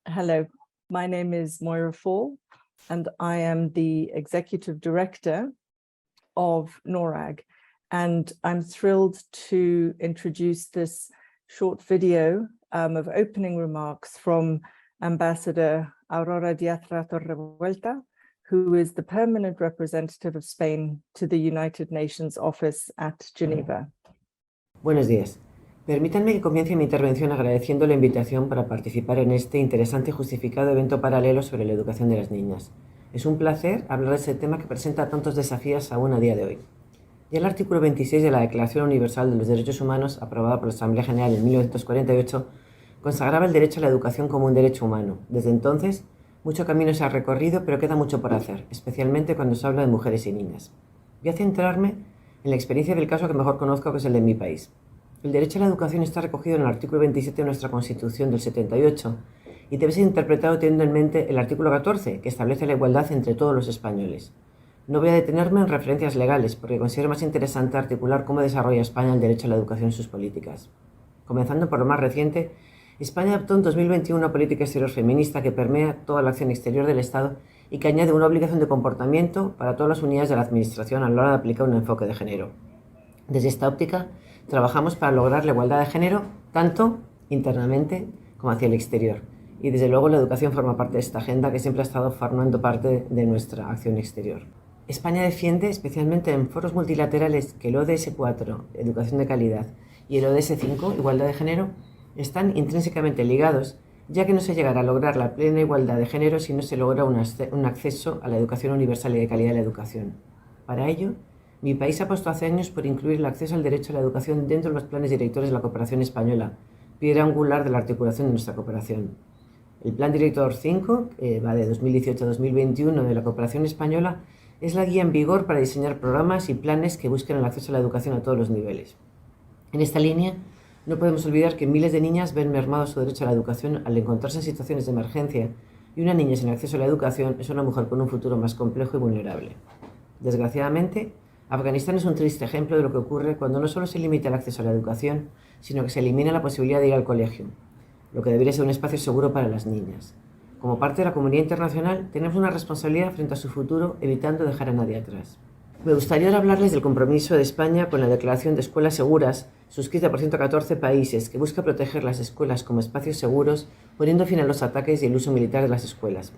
Hello, my name is Moira Fall, and I am the Executive Director of NORRAG. And I'm thrilled to introduce this short video of opening remarks from Ambassador Aurora Diaz-Rato Revuelta, who is the permanent representative of Spain to the United Nations office at Geneva. Buenos días. Permítanme que comience mi intervención agradeciendo la invitación para participar en este interesante y justificado evento paralelo sobre la educación de las niñas. Es un placer hablar de este tema que presenta tantos desafíos aún a día de hoy. Ya el artículo 26 de la Declaración Universal de los Derechos Humanos, aprobada por la Asamblea General en 1948, consagraba el derecho a la educación como un derecho humano. Desde entonces, mucho camino se ha recorrido, pero queda mucho por hacer, especialmente cuando se habla de mujeres y niñas. Voy a centrarme en la experiencia del caso que mejor conozco, que es el de mi país. El derecho a la educación está recogido en el artículo 27 de nuestra Constitución del 78 y debe ser interpretado teniendo en mente el artículo 14, que establece la igualdad entre todos los españoles. No voy a detenerme en referencias legales, porque considero más interesante articular cómo desarrolla España el derecho a la educación en sus políticas. Comenzando por lo más reciente, España adoptó en 2021 una política exterior feminista que permea toda la acción exterior del Estado y que añade una obligación de comportamiento para todas las unidades de la Administración a la hora de aplicar un enfoque de género. Desde esta óptica, trabajamos para lograr la igualdad de género tanto internamente como hacia el exterior. Y desde luego la educación forma parte de esta agenda que siempre ha estado formando parte de nuestra acción exterior. España defiende especialmente en foros multilaterales que el ODS 4, Educación de Calidad, y el ODS 5, Igualdad de Género, están intrínsecamente ligados, ya que no se llegará a lograr la plena igualdad de género si no se logra un acceso a la educación universal y de calidad de la educación. Para ello, mi país ha apostado hace años por incluir el acceso al derecho a la educación dentro de los planes directores de la cooperación española, piedra angular de la articulación de nuestra cooperación. El Plan Director 5, que va de 2018 a 2021 de la cooperación española, es la guía en vigor para diseñar programas y planes que busquen el acceso a la educación a todos los niveles. En esta línea, no podemos olvidar que miles de niñas ven mermado su derecho a la educación al encontrarse en situaciones de emergencia, y una niña sin acceso a la educación es una mujer con un futuro más complejo y vulnerable. Desgraciadamente, Afganistán es un triste ejemplo de lo que ocurre cuando no solo se limita el acceso a la educación, sino que se elimina la posibilidad de ir al colegio, lo que debería ser un espacio seguro para las niñas. Como parte de la comunidad internacional, tenemos una responsabilidad frente a su futuro, evitando dejar a nadie atrás. Me gustaría ahora hablarles del compromiso de España con la Declaración de Escuelas Seguras, suscrita por 114 países, que busca proteger las escuelas como espacios seguros, poniendo fin a los ataques y el uso militar de las escuelas.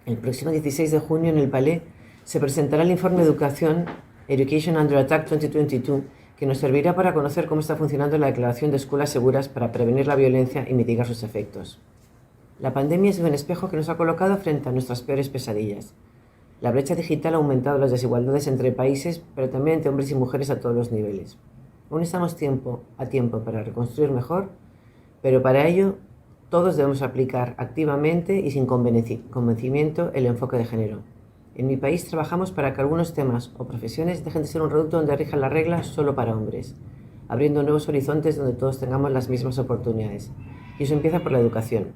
El próximo 16 de junio en el Palais se presentará el informe de Educación Education Under Attack 2022, que nos servirá para conocer cómo está funcionando la Declaración de Escuelas Seguras para prevenir la violencia y mitigar sus efectos. La pandemia es un espejo que nos ha colocado frente a nuestras peores pesadillas. La brecha digital ha aumentado las desigualdades entre países, pero también entre hombres y mujeres a todos los niveles. Aún estamos a tiempo para reconstruir mejor, pero para ello todos debemos aplicar activamente y sin convencimiento el enfoque de género. En mi país trabajamos para que algunos temas o profesiones dejen de ser un reducto donde rijan las reglas solo para hombres, abriendo nuevos horizontes donde todos tengamos las mismas oportunidades. Y eso empieza por la educación.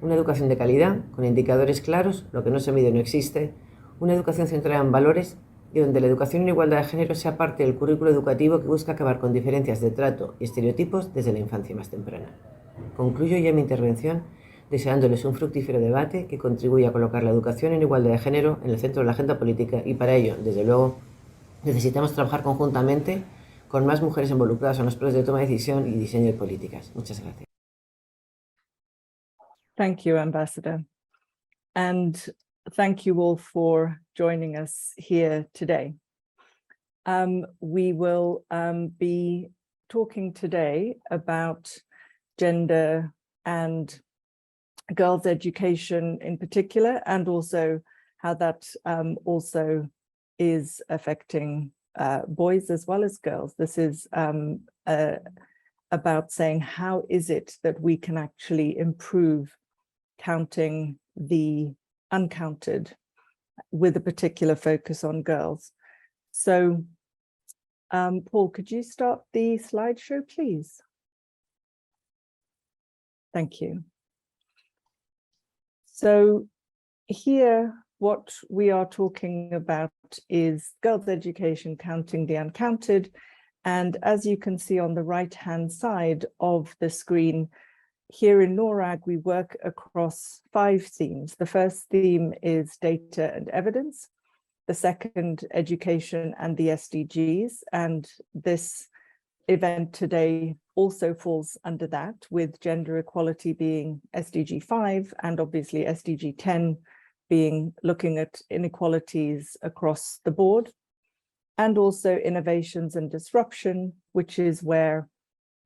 Una educación de calidad, con indicadores claros, lo que no se mide no existe, una educación centrada en valores y donde la educación en igualdad de género sea parte del currículo educativo que busca acabar con diferencias de trato y estereotipos desde la infancia más temprana. Concluyo ya mi intervención deseándoles un fructífero debate que contribuya a colocar la educación en igualdad de género en el centro de la agenda política, y para ello, desde luego, necesitamos trabajar conjuntamente con más mujeres involucradas en los procesos de toma de decisión y diseño de políticas. Muchas gracias. Thank you, Ambassador. And thank you all for joining us here today. We will be talking today about gender and girls' education in particular, and also how that also is affecting boys as well as girls. This is about saying, how is it that we can actually improve counting the uncounted with a particular focus on girls? So, Paul, could you start the slideshow, please? Thank you. So here, what we are talking about is girls' education, counting the uncounted. And as you can see on the right-hand side of the screen, here in NORRAG, we work across 5 themes. The first theme is data and evidence. The second, education and the SDGs. And this event today also falls under that, with gender equality being SDG 5 and obviously SDG 10 being looking at inequalities across the board, and also innovations and disruption, which is where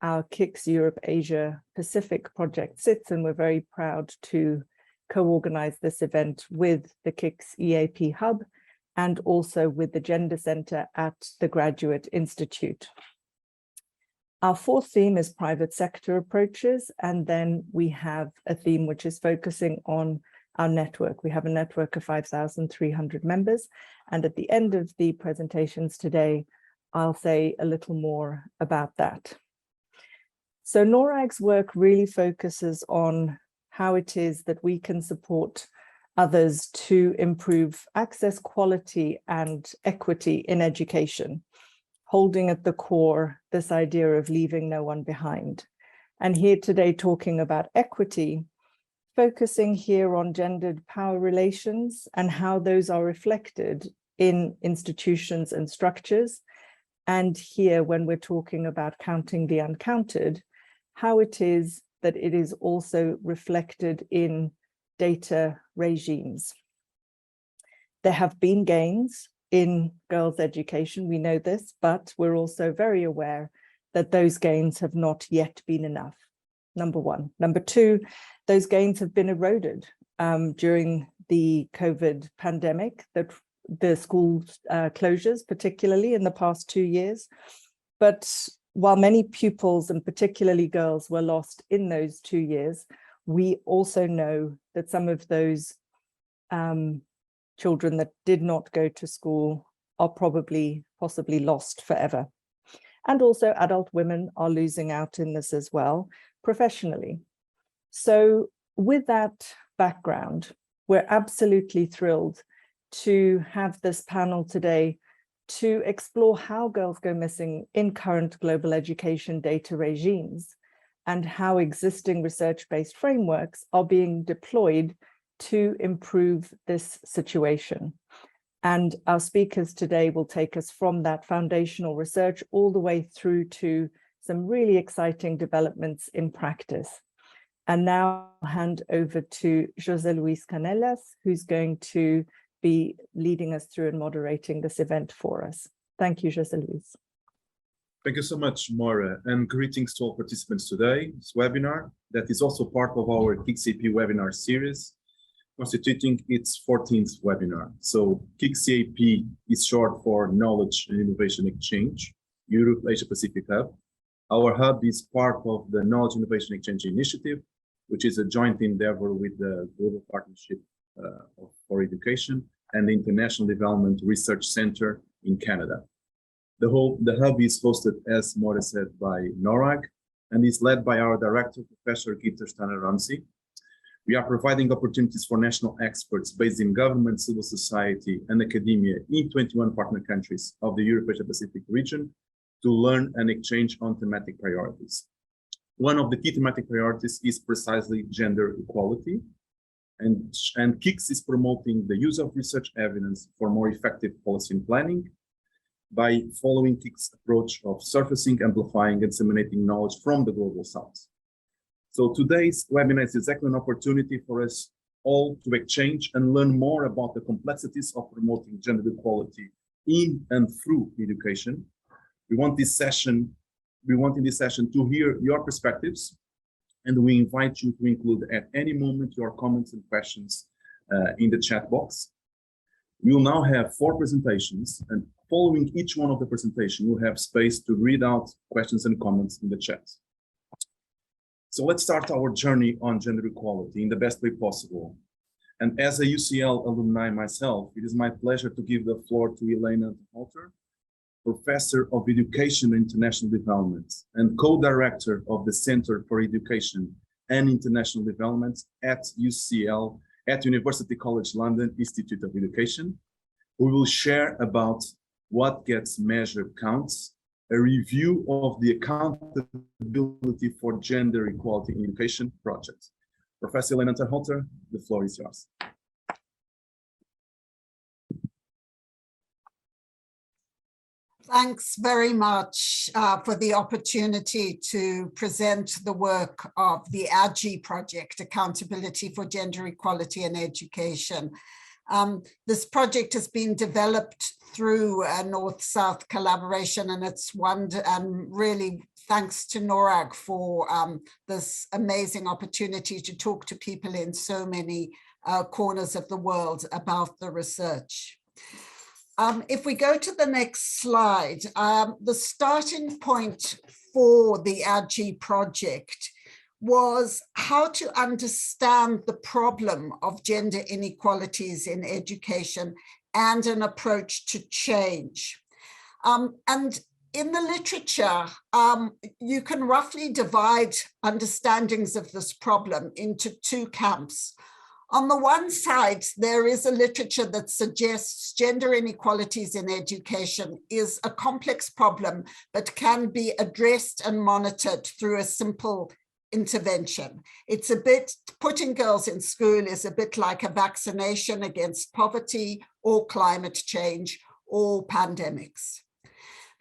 our KIX Europe Asia Pacific project sits, and we're very proud to co-organize this event with the KIX EAP Hub and also with the Gender Center at the Graduate Institute. Our fourth theme is private sector approaches, and then we have a theme which is focusing on our network. We have a network of 5,300 members, and at the end of the presentations today, I'll say a little more about that. So NORRAG's work really focuses on how it is that we can support others to improve access, quality, and equity in education, holding at the core this idea of leaving no one behind. And here today talking about equity, focusing here on gendered power relations and how those are reflected in institutions and structures. And here, when we're talking about counting the uncounted, how it is that it is also reflected in data regimes. There have been gains in girls' education, we know this, but we're also very aware that those gains have not yet been enough, number one. Number two, those gains have been eroded during the COVID pandemic, that the school closures, particularly in the past 2 years. But while many pupils, and particularly girls, were lost in those 2 years, we also know that some of those children that did not go to school are possibly lost forever. And also adult women are losing out in this as well, professionally. So with that background, we're absolutely thrilled to have this panel today to explore how girls go missing in current global education data regimes and how existing research-based frameworks are being deployed to improve this situation. And our speakers today will take us from that foundational research all the way through to some really exciting developments in practice. And now I'll hand over to José Luis Canellas, who's going to be leading us through and moderating this event for us. Thank you, José Luis. Thank you so much, Moira, and greetings to all participants today. This webinar that is also part of our KIX EAP webinar series, constituting its 14th webinar. So KIX EAP is short for Knowledge and Innovation Exchange, Europe Asia Pacific Hub. Our hub is part of the Knowledge Innovation Exchange Initiative, which is a joint endeavor with the Global Partnership for Education and the International Development Research Center in Canada. The hub is hosted, as Moira said, by NORRAG and is led by our director, Professor Gitter Stana-Ramsey. We are providing opportunities for national experts based in government, civil society, and academia in 21 partner countries of the Europe-Asia-Pacific region to learn and exchange on thematic priorities. One of the key thematic priorities is precisely gender equality, and KIX is promoting the use of research evidence for more effective policy and planning by following KIX's approach of surfacing, amplifying, and disseminating knowledge from the global south. So today's webinar is exactly an opportunity for us all to exchange and learn more about the complexities of promoting gender equality in and through education. We want in this session to hear your perspectives, and we invite you to include at any moment your comments and questions in the chat box. We will now have 4 presentations, and following each one of the presentations, we'll have space to read out questions and comments in the chat. So let's start our journey on gender equality in the best way possible. And as a UCL alumni myself, it is my pleasure to give the floor to Elena Halter, Professor of Education and International Development and co-director of the Center for Education and International Development at UCL, at University College London Institute of Education, who will share about what gets measured counts a review of the Accountability for Gender Equality in Education project. Professor Elena Terholter, the floor is yours. Thanks very much for the opportunity to present the work of the AGI project, Accountability for Gender Equality in Education. This project has been developed through a North-South collaboration, and it's really thanks to NORRAG for this amazing opportunity to talk to people in so many corners of the world about the research. If we go to the next slide, the starting point for the AGI project was how to understand the problem of gender inequalities in education and an approach to change. And in the literature, you can roughly divide understandings of this problem into two camps. On the one side, there is a literature that suggests gender inequalities in education is a complex problem, but can be addressed and monitored through a simple intervention. It's a bit, putting girls in school is a bit like a vaccination against poverty or climate change or pandemics.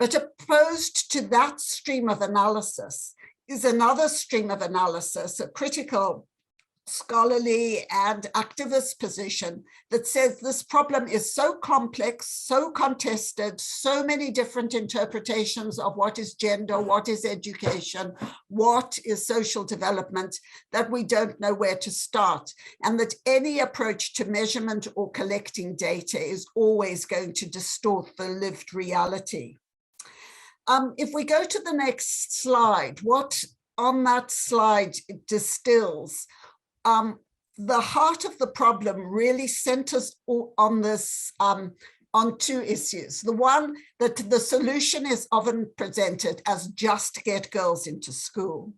But opposed to that stream of analysis is another stream of analysis, a critical, scholarly and activist position that says this problem is so complex, so contested, so many different interpretations of what is gender, what is education, what is social development, that we don't know where to start, and that any approach to measurement or collecting data is always going to distort the lived reality. If we go to the next slide, what on that slide distills the heart of the problem really centers on this, on two issues. The one that the solution is often presented as just get girls into school.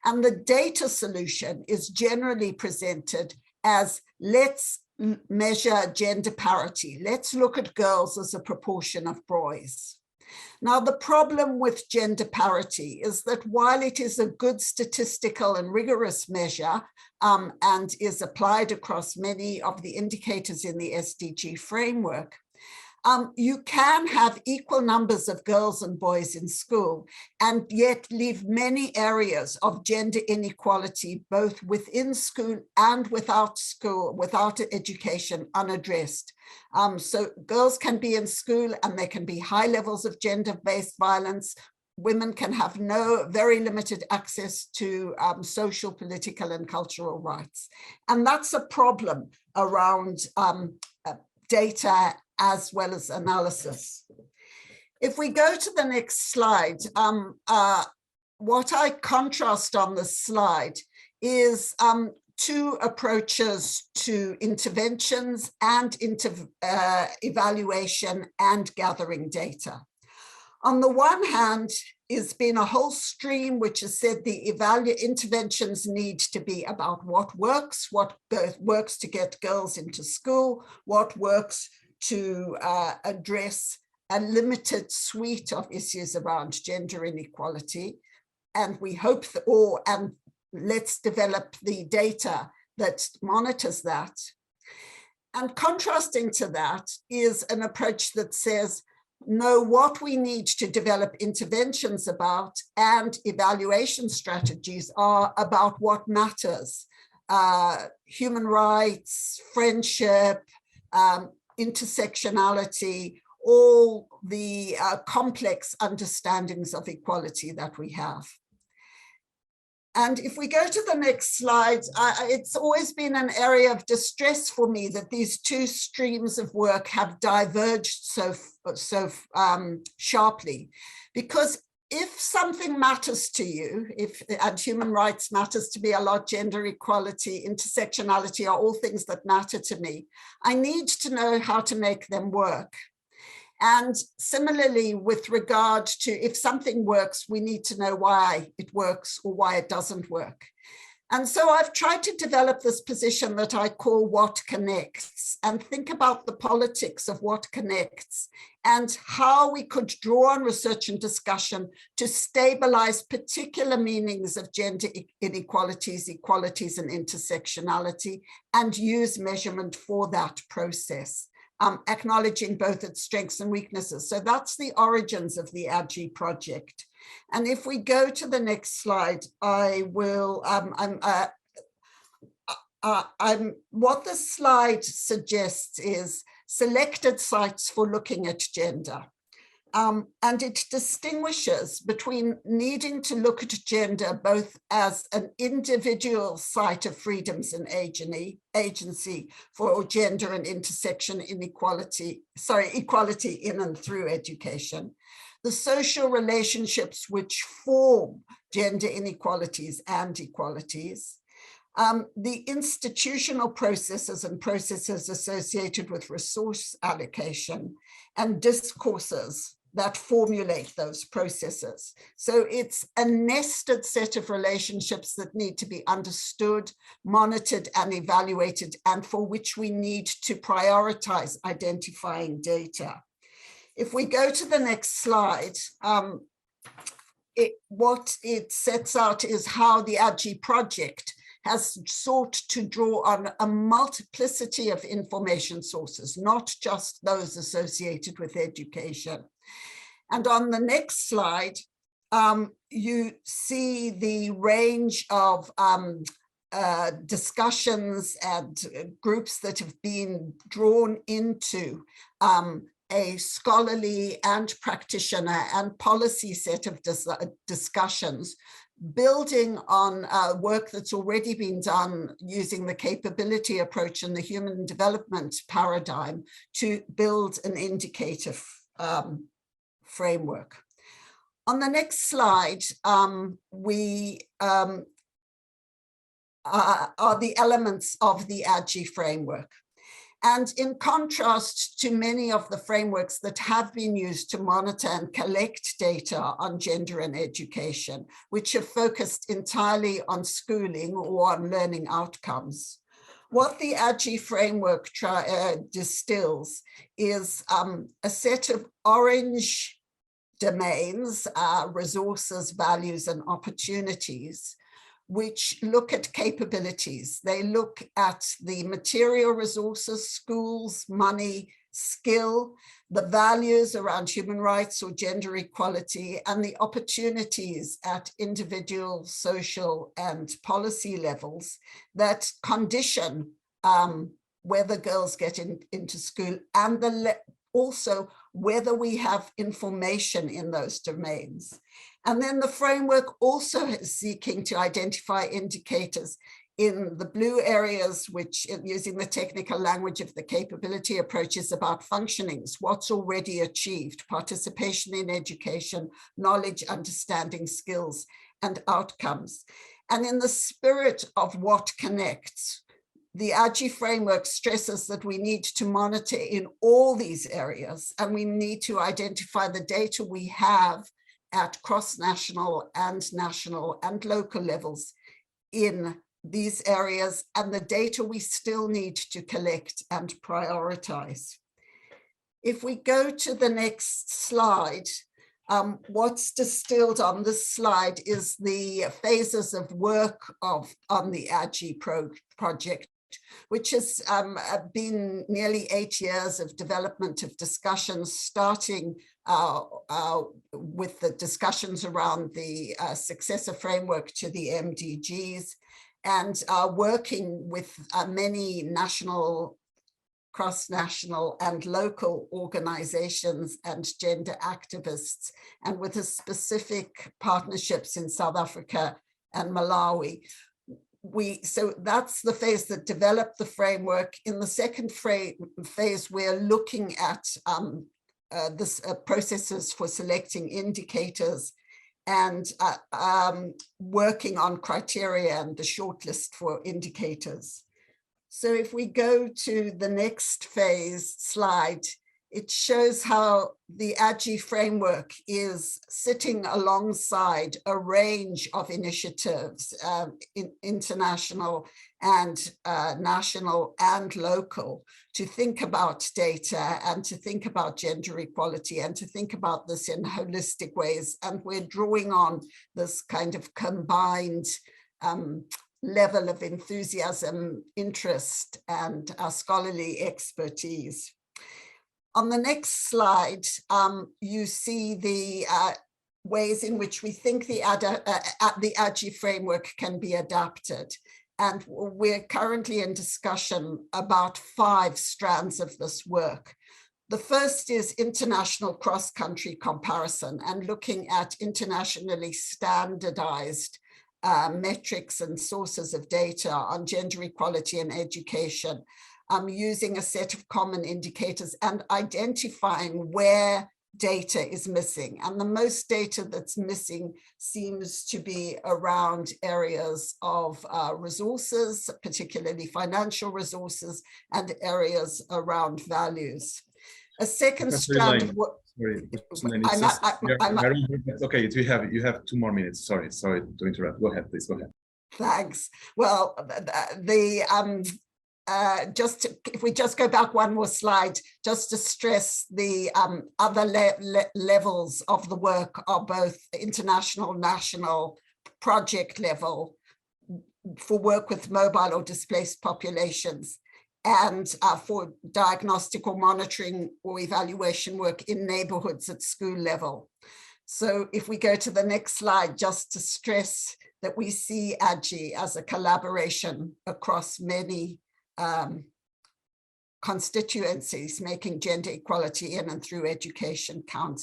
And the data solution is generally presented as let's measure gender parity. Let's look at girls as a proportion of boys. Now, the problem with gender parity is that while it is a good statistical and rigorous measure and is applied across many of the indicators in the SDG framework, you can have equal numbers of girls and boys in school and yet leave many areas of gender inequality, both within school and without school, without education, unaddressed. So girls can be in school and there can be high levels of gender-based violence. Women can have very limited access to social, political, and cultural rights. And that's a problem around data as well as analysis. If we go to the next slide, what I contrast on this slide is two approaches to interventions and evaluation and gathering data. On the one hand, it's been a whole stream which has said the interventions need to be about what works to get girls into school, what works to address a limited suite of issues around gender inequality. And we hope that, and let's develop the data that monitors that. And contrasting to that is an approach that says, no, what we need to develop interventions about and evaluation strategies are about what matters. Human rights, friendship, intersectionality, all the complex understandings of equality that we have. And if we go to the next slide, it's always been an area of distress for me that these two streams of work have diverged so sharply. Because if something matters to you, and human rights matters to me a lot, gender equality, intersectionality are all things that matter to me, I need to know how to make them work. And similarly, with regard to if something works, we need to know why it works or why it doesn't work. And so I've tried to develop this position that I call what connects, and think about the politics of what connects and how we could draw on research and discussion to stabilize particular meanings of gender inequalities, equalities, and intersectionality, and use measurement for that process, acknowledging both its strengths and weaknesses. So that's the origins of the AGI project. And if we go to the next slide, I will, what the slide suggests is selected sites for looking at gender. And it distinguishes between needing to look at gender both as an individual site of freedoms and agency for gender and intersection equality in and through education, the social relationships which form gender inequalities and equalities, the institutional processes and processes associated with resource allocation, and discourses that formulate those processes. So it's a nested set of relationships that need to be understood, monitored, and evaluated, and for which we need to prioritize identifying data. If we go to the next slide, what it sets out is how the AGI project has sought to draw on a multiplicity of information sources, not just those associated with education. And on the next slide, you see the range of discussions and groups that have been drawn into a scholarly and practitioner and policy set of discussions, building on work that's already been done using the capability approach and the human development paradigm to build an indicator framework. On the next slide, are the elements of the AGI framework. And in contrast to many of the frameworks that have been used to monitor and collect data on gender and education, which have focused entirely on schooling or on learning outcomes, what the AGI framework distills is a set of orange domains, resources, values, and opportunities, which look at capabilities. They look at the material resources, schools, money, skill, the values around human rights or gender equality, and the opportunities at individual, social, and policy levels that condition whether girls get into school, and also whether we have information in those domains. And then the framework also is seeking to identify indicators in the blue areas, which, using the technical language of the capability approach, is about functionings, what's already achieved, participation in education, knowledge, understanding, skills, and outcomes. And in the spirit of what connects, the AGI framework stresses that we need to monitor in all these areas, and we need to identify the data we have at cross-national and national and local levels in these areas, and the data we still need to collect and prioritize. If we go to the next slide, what's distilled on this slide is the phases of work on the AGI project, which has been nearly 8 years of development of discussions, starting with the discussions around the successor framework to the MDGs, and working with many national, cross-national, and local organizations and gender activists, and with the specific partnerships in South Africa and Malawi. So that's the phase that developed the framework. In the second phase, we're looking at processes for selecting indicators and working on criteria and the shortlist for indicators. So if we go to the next phase slide, It shows how the AGI framework is sitting alongside a range of initiatives, international and national and local, to think about data and to think about gender equality and to think about this in holistic ways. And we're drawing on this kind of combined level of enthusiasm, interest, and scholarly expertise. On the next slide, you see the ways in which we think the AGI framework can be adapted. And we're currently in discussion about 5 strands of this work. The first is international cross-country comparison and looking at internationally standardized metrics and sources of data on gender equality and education, using a set of common indicators and identifying where data is missing. And the most data that's missing seems to be around areas of resources, particularly financial resources, and areas around values. A second strand of what— Okay, you have 2 more minutes. Sorry to interrupt. Go ahead, please. Go ahead. Thanks. Well, if we just go back 1 more slide, just to stress the other levels of the work are both international, national, project level for work with mobile or displaced populations, and for diagnostic or monitoring or evaluation work in neighborhoods at school level. So if we go to the next slide, just to stress that we see AGI as a collaboration across many constituencies, making gender equality in and through education count.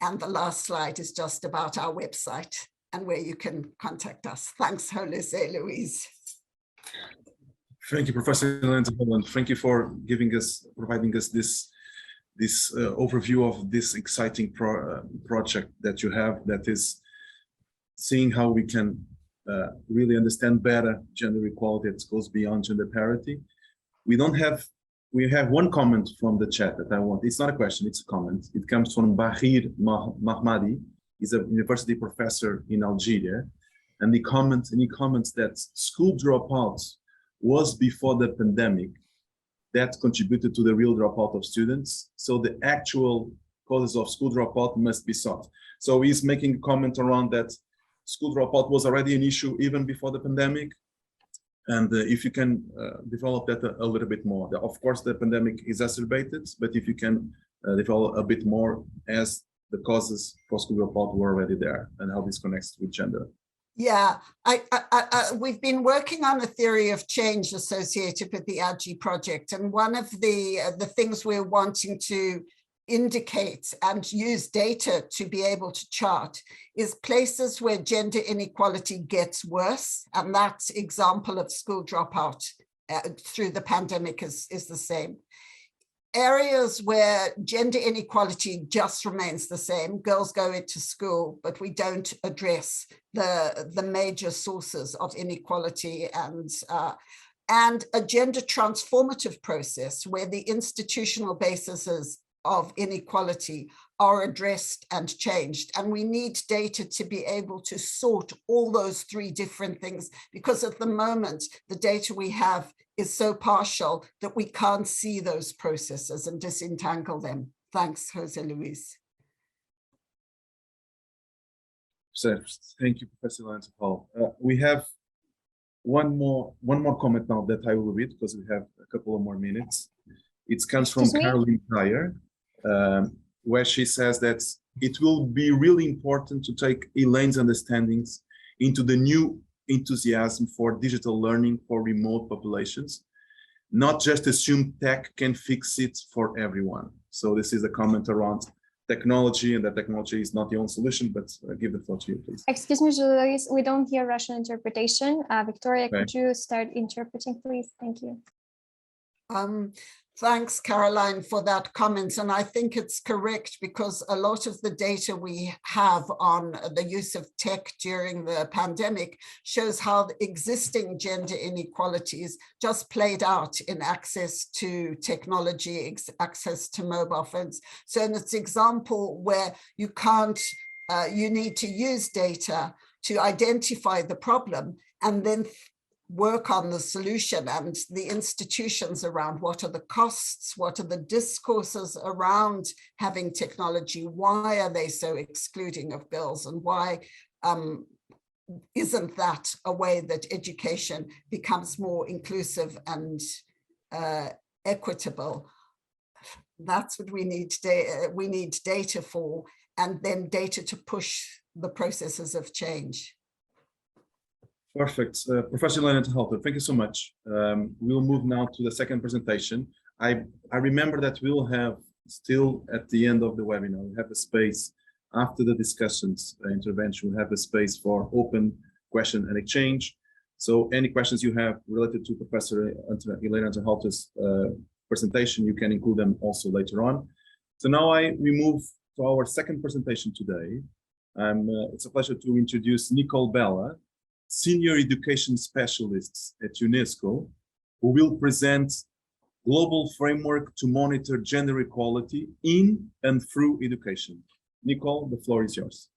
And the last slide is just about our website and where you can contact us. Thanks, Jose Luis. Thank you, Professor Lanzapolo, and thank you for providing us this overview of this exciting project that you have, that is seeing how we can really understand better gender equality that goes beyond gender parity. We have 1 comment from the chat that I want. It's not a question, it's a comment. It comes from Bahir Mahmadi. He's a university professor in Algeria, and he comments that school dropouts was before the pandemic that contributed to the real dropout of students. So the actual causes of school dropout must be solved. So he's making a comment around that school dropout was already an issue even before the pandemic. And if you can develop that a little bit more. Of course, the pandemic exacerbated, but if you can develop a bit more as the causes for school dropout were already there and how this connects with gender. Yeah, we've been working on a theory of change associated with the AGI project. And one of the things we're wanting to indicate and use data to be able to chart is places where gender inequality gets worse. And that example of school dropout through the pandemic is the same. Areas where gender inequality just remains the same, girls go into school, but we don't address the major sources of inequality, and a gender transformative process where the institutional bases of inequality are addressed and changed. And we need data to be able to sort all those 3 different things, because at the moment, the data we have is so partial that we can't see those processes and disentangle them. Thanks, Jose Luis. So, thank you, Professor Lanzapolo. We have one more comment now that I will read because we have a couple of more minutes. It comes from Caroline Dyer, where she says that it will be really important to take Elaine's understandings into the new enthusiasm for digital learning for remote populations, not just assume tech can fix it for everyone. So this is a comment around technology, and that technology is not the only solution, but give the floor to you, please. Excuse me, Luis, we don't hear Russian interpretation. Victoria, okay. Could you start interpreting, please? Thank you. Thanks, Caroline, for that comment. And I think it's correct because a lot of the data we have on the use of tech during the pandemic shows how the existing gender inequalities just played out in access to technology, access to mobile phones. So in this example where you can't, you need to use data to identify the problem and then work on the solution and the institutions around what are the costs, what are the discourses around having technology, why are they so excluding of girls, and why isn't that a way that education becomes more inclusive and equitable? That's what we need data for, and then data to push the processes of change. Perfect. Professor Elena Halter, thank you so much. We'll move now to the second presentation. I remember that we'll have still at the end of the webinar, we have a space after the discussions intervention, we'll have a space for open question and exchange. So any questions you have related to Professor Elena Halter's presentation, you can include them also later on. So now we move to our second presentation today. It's a pleasure to introduce Nicole Bella, Senior Education Specialists at UNESCO, who will present Global Framework to Monitor Gender Equality in and through Education. Nicole, the floor is yours.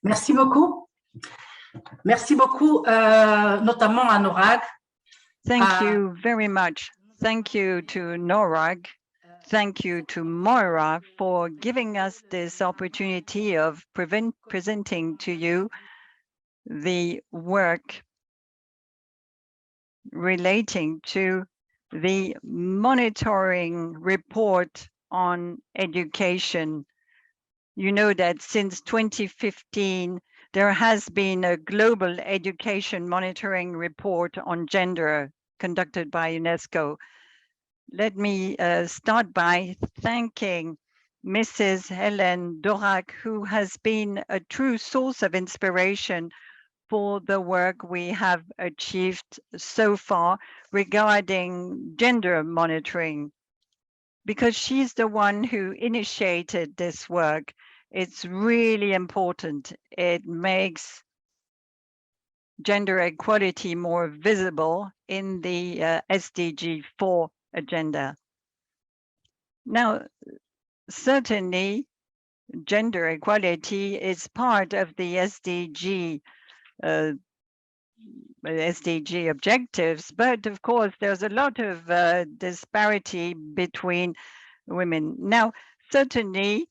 Merci beaucoup. Merci beaucoup, notamment à NORRAG. Thank you very much. Thank you to NORRAG. Thank you to Moira for giving us this opportunity of presenting to you the work relating to the monitoring report on education. You know that since 2015, there has been a global education monitoring report on gender conducted by UNESCO. Let me start by thanking Mrs. Helen Dorak, who has been a true source of inspiration for the work we have achieved so far regarding gender monitoring, because she's the one who initiated this work. It's really important. It makes gender equality more visible in the SDG 4 agenda. Now, certainly, gender equality is part of the SDG objectives, but of course, there's a lot of disparity between women. Now, certainly,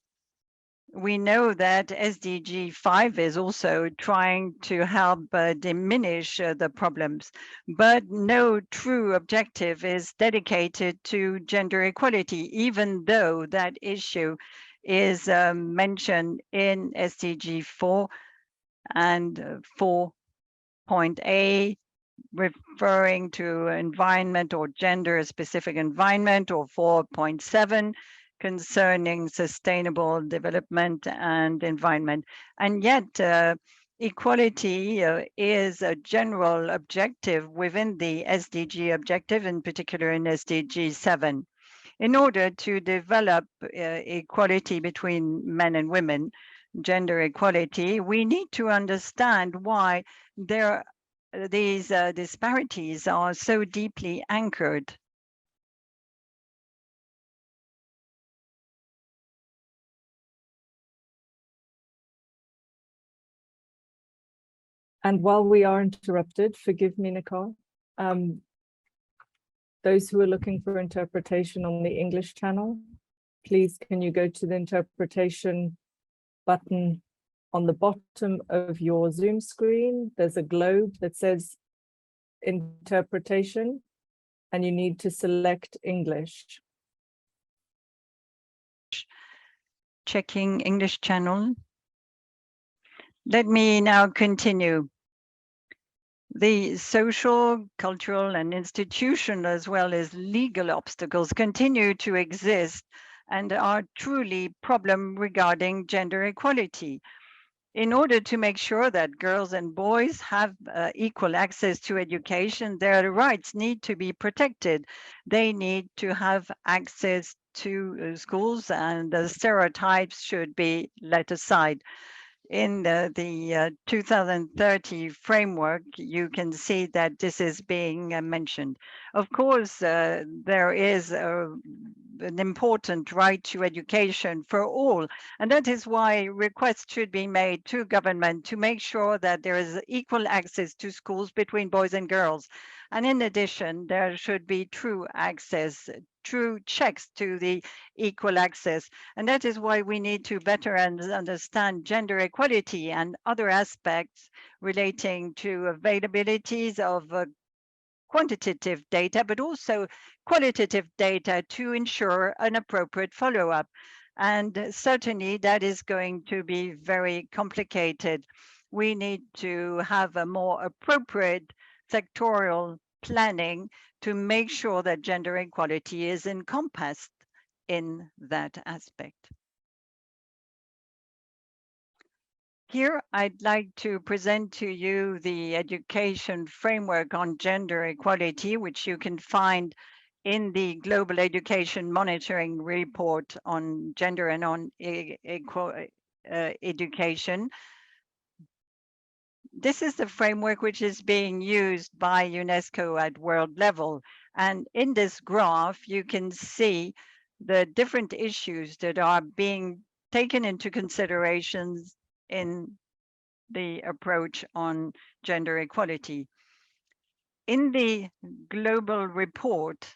we know that SDG 5 is also trying to help diminish the problems, but no true objective is dedicated to gender equality, even though that issue is mentioned in SDG 4 and 4.A, referring to environment or gender-specific environment, or 4.7, concerning sustainable development and environment. And yet, equality is a general objective within the SDG objective, in particular in SDG 7. In order to develop equality between men and women, gender equality, we need to understand why these disparities are so deeply anchored. And while we are interrupted, forgive me, Nicole, those who are looking for interpretation on the English channel, please can you go to the interpretation button on the bottom of your Zoom screen? There's a globe that says interpretation, and you need to select English. Checking English channel. Let me now continue. The social, cultural, and institutional, as well as legal obstacles continue to exist and are truly problem regarding gender equality. In order to make sure that girls and boys have equal access to education, their rights need to be protected. They need to have access to schools, and the stereotypes should be let aside. In the 2030 framework, you can see that this is being mentioned. Of course, there is an important right to education for all, and that is why requests should be made to government to make sure that there is equal access to schools between boys and girls. And in addition, there should be true access, true checks to the equal access. And that is why we need to better understand gender equality and other aspects relating to availabilities of quantitative data, but also qualitative data to ensure an appropriate follow-up. And certainly that is going to be very complicated. We need to have a more appropriate sectorial planning to make sure that gender equality is encompassed in that aspect. Here, I'd like to present to you the education framework on gender equality, which you can find in the Global Education Monitoring Report on gender and on education. This is the framework which is being used by UNESCO at world level. And in this graph, you can see the different issues that are being taken into considerations in the approach on gender equality. In the global report,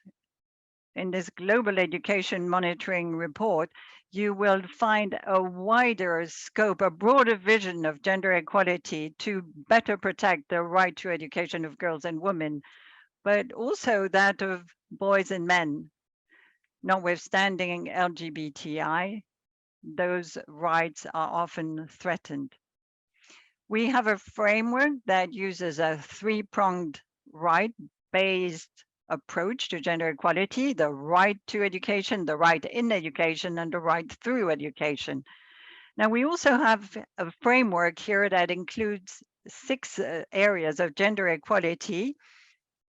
in this Global Education Monitoring Report, you will find a wider scope, a broader vision of gender equality to better protect the right to education of girls and women, but also that of boys and men. Notwithstanding LGBTI, those rights are often threatened. We have a framework that uses a three-pronged right-based approach to gender equality: the right to education, the right in education, and the right through education. Now, we also have a framework here that includes 6 areas of gender equality.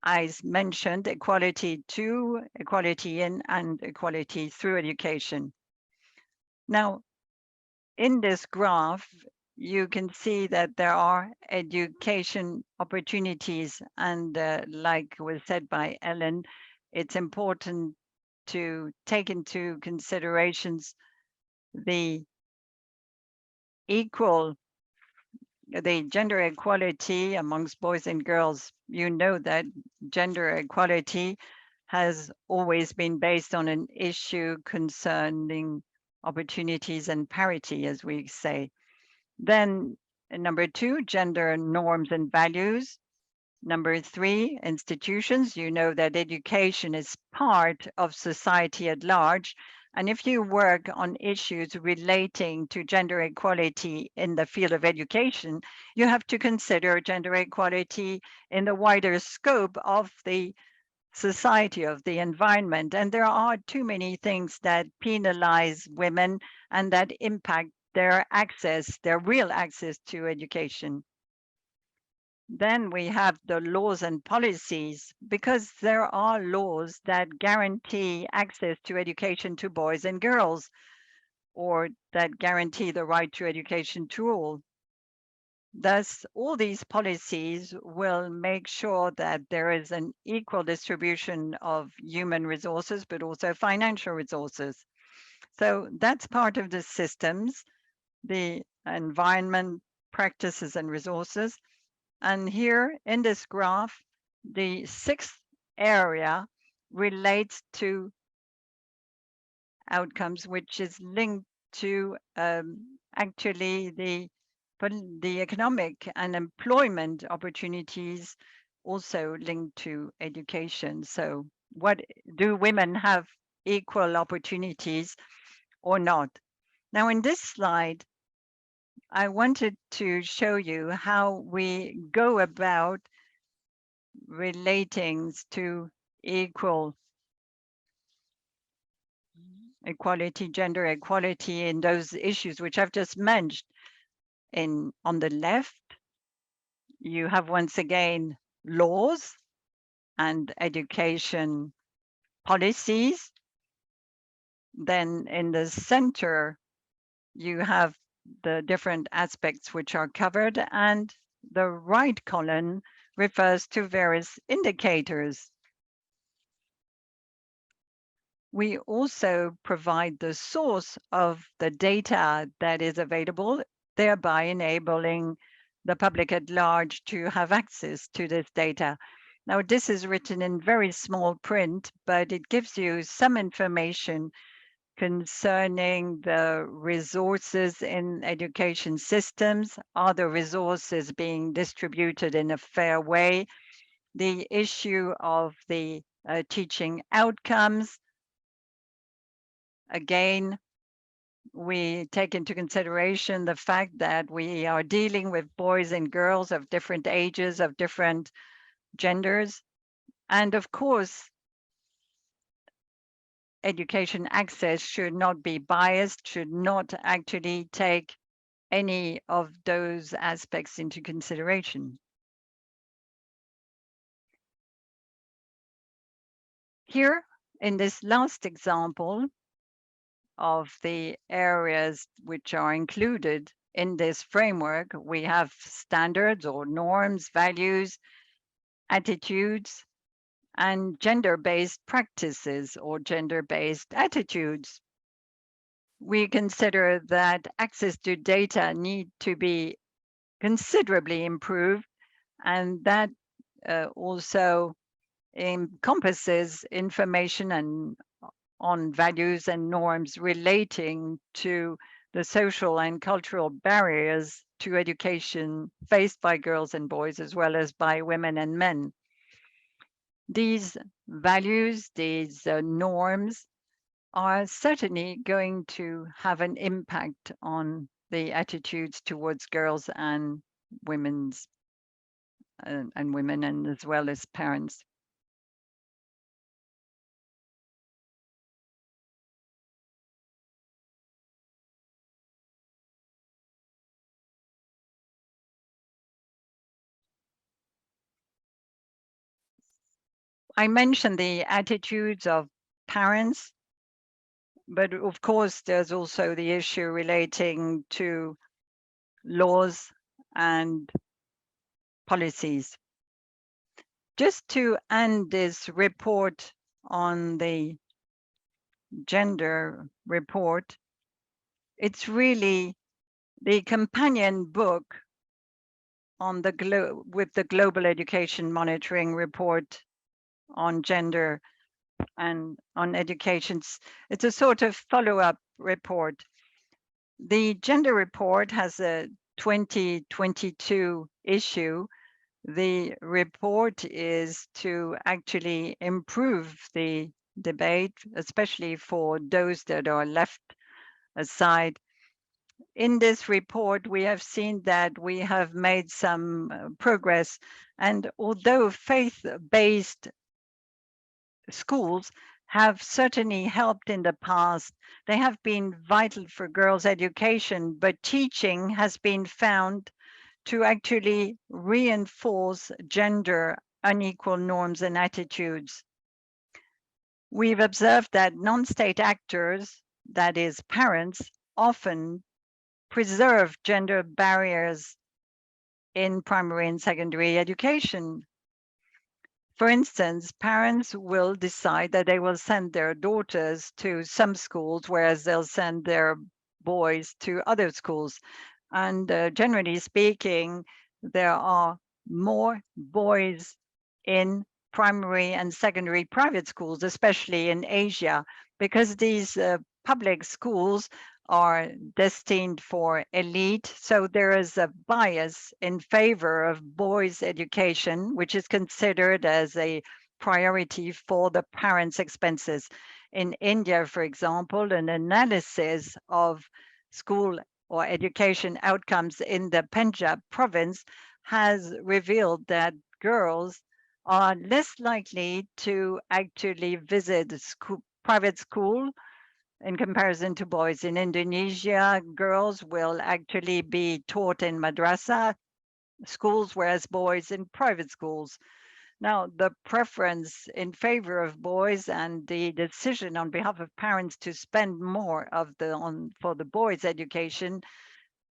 I mentioned equality to, equality in, and equality through education. Now, in this graph, you can see that there are education opportunities, and like was said by Ellen, it's important to take into considerations the gender equality amongst boys and girls. You know that gender equality has always been based on an issue concerning opportunities and parity, as we say. Then number 2, gender norms and values. Number 3, institutions. You know that education is part of society at large. And if you work on issues relating to gender equality in the field of education, you have to consider gender equality in the wider scope of the society, of the environment. And there are too many things that penalize women and that impact their access, their real access to education. Then we have the laws and policies, because there are laws that guarantee access to education to boys and girls, or that guarantee the right to education to all. Thus, all these policies will make sure that there is an equal distribution of human resources, but also financial resources. So that's part of the systems, the environment, practices, and resources. And here in this graph, the 6th area relates to outcomes, which is linked to actually the economic and employment opportunities, also linked to education. So what do women have equal opportunities or not? Now, in this slide, I wanted to show you how we go about relating to equality, gender equality in those issues which I've just mentioned. On the left, you have once again laws and education policies. Then in the center, you have the different aspects which are covered, and the right column refers to various indicators. We also provide the source of the data that is available, thereby enabling the public at large to have access to this data. Now, this is written in very small print, but it gives you some information concerning the resources in education systems. Are the resources being distributed in a fair way? The issue of the teaching outcomes. Again, we take into consideration the fact that we are dealing with boys and girls of different ages, of different genders. And of course, education access should not be biased, should not actually take any of those aspects into consideration. Here, in this last example of the areas which are included in this framework, we have standards or norms, values, attitudes, and gender-based practices or gender-based attitudes. We consider that access to data need to be considerably improved, and that also encompasses information on values and norms relating to the social and cultural barriers to education faced by girls and boys, as well as by women and men. These values, these norms are certainly going to have an impact on the attitudes towards girls and women, and as well as parents. I mentioned the attitudes of parents, but of course, there's also the issue relating to laws and policies. Just to end this report on the gender report, it's really the companion book on with the Global Education Monitoring Report on gender and on education. It's a sort of follow-up report. The gender report has a 2022 issue. The report is to actually improve the debate, especially for those that are left aside. In this report, we have seen that we have made some progress, and although faith-based schools have certainly helped in the past, they have been vital for girls' education, but teaching has been found to actually reinforce gender unequal norms and attitudes. We've observed that non-state actors, that is parents, often preserve gender barriers in primary and secondary education. For instance, parents will decide that they will send their daughters to some schools, whereas they'll send their boys to other schools. And generally speaking, there are more boys in primary and secondary private schools, especially in Asia, because these public schools are destined for elite. So there is a bias in favor of boys' education, which is considered as a priority for the parents' expenses. In India, for example, an analysis of school or education outcomes in the Punjab province has revealed that girls are less likely to actually visit private school in comparison to boys. In Indonesia, girls will actually be taught in madrasa schools, whereas boys in private schools. Now, the preference in favor of boys and the decision on behalf of parents to spend more of for the boys' education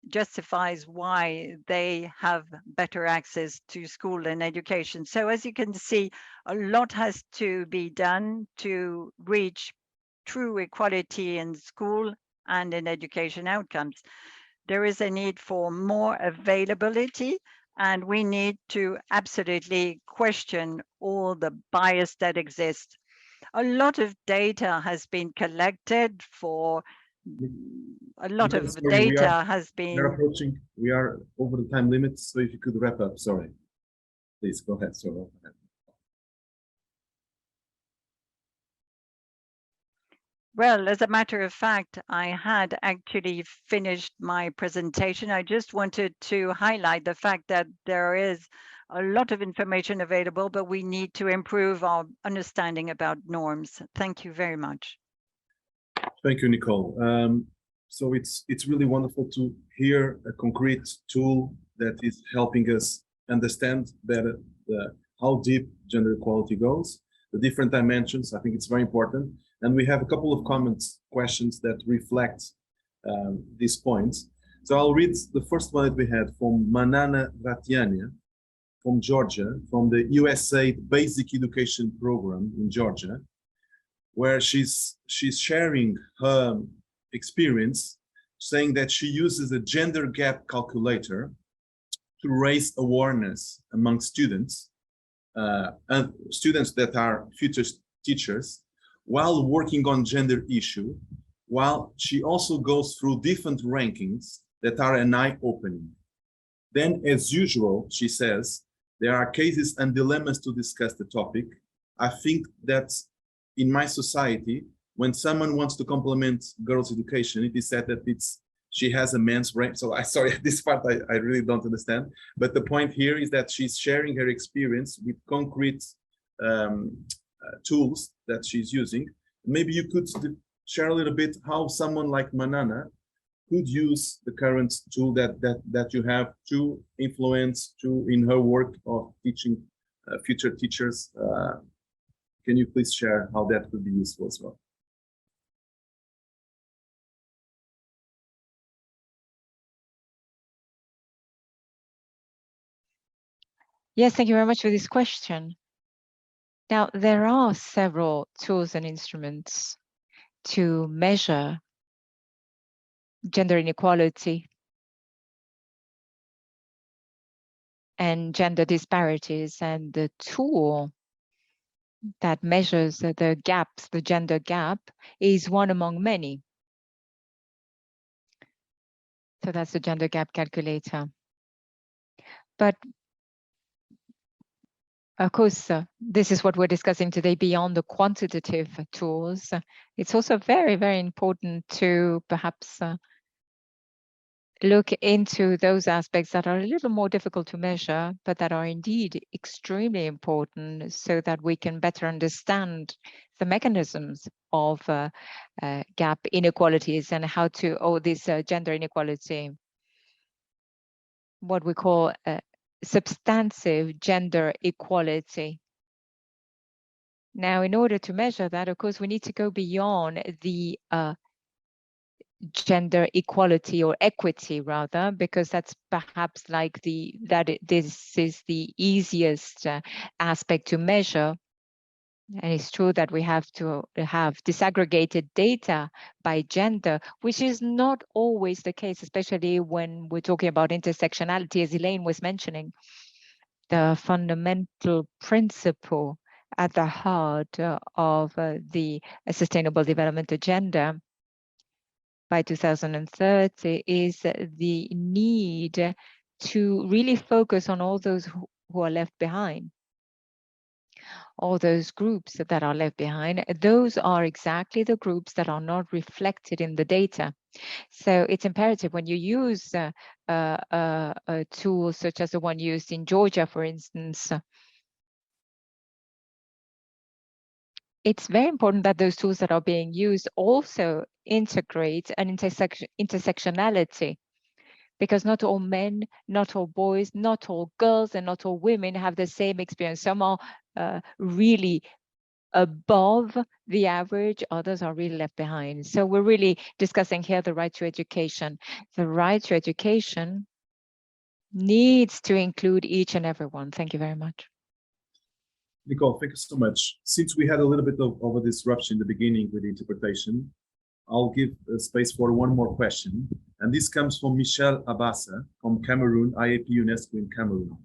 justifies why they have better access to school and education. So as you can see, a lot has to be done to reach true equality in school and in education outcomes. There is a need for more availability, and we need to absolutely question all the bias that exists. A lot of data has been collected for a lot of Sorry, data has been. We are over the time limit, so if you could wrap up, sorry. Please go ahead, sir. Well, as a matter of fact, I had actually finished my presentation. I just wanted to highlight the fact that there is a lot of information available, but we need to improve our understanding about norms. Thank you very much. Thank you, Nicole. So it's really wonderful to hear a concrete tool that is helping us understand better how deep gender equality goes, the different dimensions. I think it's very important. And we have a couple of questions that reflect these points. So I'll read the first one that we had from Manana Ratiania from Georgia, from the USA Basic Education Program in Georgia, where she's sharing her experience, saying that she uses a gender gap calculator to raise awareness among students and students that are future teachers while working on gender issue, while she also goes through different rankings that are an eye-opening. Then, as usual, she says, there are cases and dilemmas to discuss the topic. I think that in my society, when someone wants to complement girls' education, it is said that she has a man's rank. So sorry, this part I really don't understand. But the point here is that she's sharing her experience with concrete tools that she's using. Maybe you could share a little bit how someone like Manana could use the current tool that you have to influence in her work of teaching future teachers. Can you please share how that could be useful as well? Yes, thank you very much for this question. Now, there are several tools and instruments to measure gender inequality and gender disparities, and the tool that measures the gaps, the gender gap, is one among many. So that's the gender gap calculator. But of course, this is what we're discussing today beyond the quantitative tools. It's also very, very important to perhaps look into those aspects that are a little more difficult to measure, but that are indeed extremely important so that we can better understand the mechanisms of gap inequalities and how to, this gender inequality, what we call substantive gender equality. Now, in order to measure that, of course, we need to go beyond the gender equality or equity rather, because that's perhaps like this is the easiest aspect to measure. And it's true that we have to have disaggregated data by gender, which is not always the case, especially when we're talking about intersectionality, as Elaine was mentioning. The fundamental principle at the heart of the Sustainable Development Agenda by 2030 is the need to really focus on all those who are left behind. All those groups that are left behind, those are exactly the groups that are not reflected in the data. So it's imperative when you use a tool such as the one used in Georgia, for instance, it's very important that those tools that are being used also integrate an intersectionality, because not all men, not all boys, not all girls, and not all women have the same experience. Some are really above the average, others are really left behind. So we're really discussing here the right to education. The right to education needs to include each and everyone. Thank you very much. Nicole, thank you so much. Since we had a little bit of a disruption in the beginning with the interpretation, I'll give space for one more question. And this comes from Michel Abassa from Cameroon, IIEP-UNESCO in Cameroon.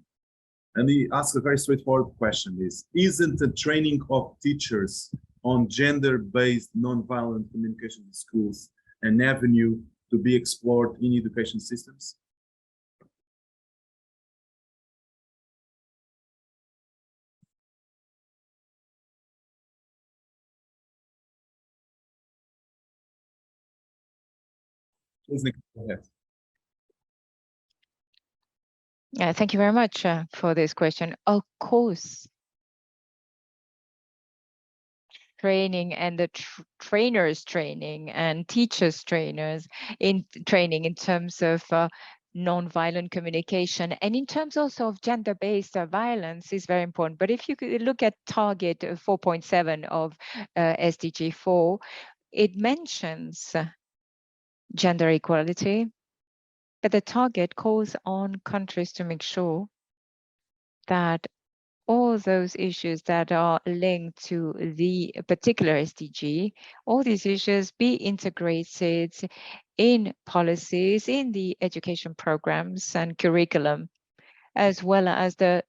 And he asks a very straightforward question: isn't the training of teachers on gender-based nonviolent communication in schools an avenue to be explored in education systems? Please, Nick, go ahead. Thank you very much for this question. Of course, training and the trainers training and teachers trainers in training in terms of non-violent communication and in terms also of gender-based violence is very important. But if you could look at target 4.7 of SDG 4, it mentions gender equality, but the target calls on countries to make sure that all those issues that are linked to the particular SDG, all these issues be integrated in policies, in the education programs and curriculum, as well as the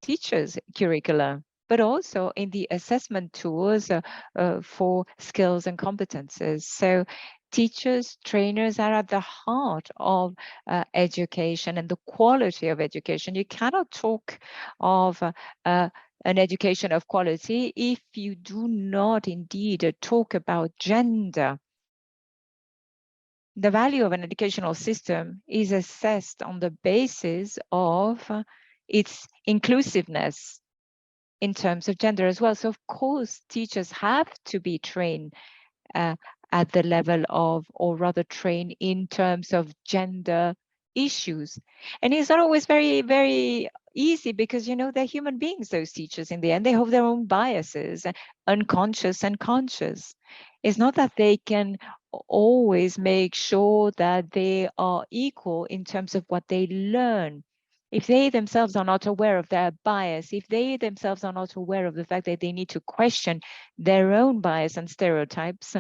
teachers' curricula, but also in the assessment tools for skills and competences. So teachers, trainers are at the heart of education and the quality of education. You cannot talk of an education of quality if you do not indeed talk about gender. The value of an educational system is assessed on the basis of its inclusiveness in terms of gender as well. So of course, teachers have to be trained at the level of, or rather trained in terms of gender issues. And it's not always very, very easy because, you know, they're human beings, those teachers in the end. They have their own biases, unconscious and conscious. It's not that they can always make sure that they are equal in terms of what they learn. If they themselves are not aware of their bias, if they themselves are not aware of the fact that they need to question their own bias and stereotypes,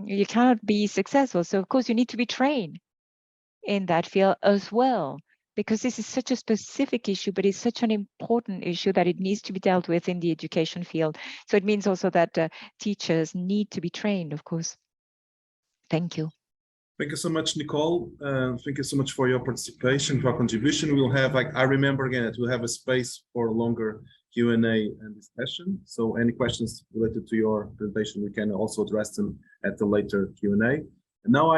you cannot be successful. So of course you need to be trained in that field as well, because this is such a specific issue, but it's such an important issue that it needs to be dealt with in the education field. So it means also that teachers need to be trained, of course. Thank you. Thank you so much, Nicole. Thank you so much for your participation, for your contribution. We'll have, I remember again, that we'll have a space for a longer Q&A and discussion. So any questions related to your presentation, we can also address them at the later Q&A. And now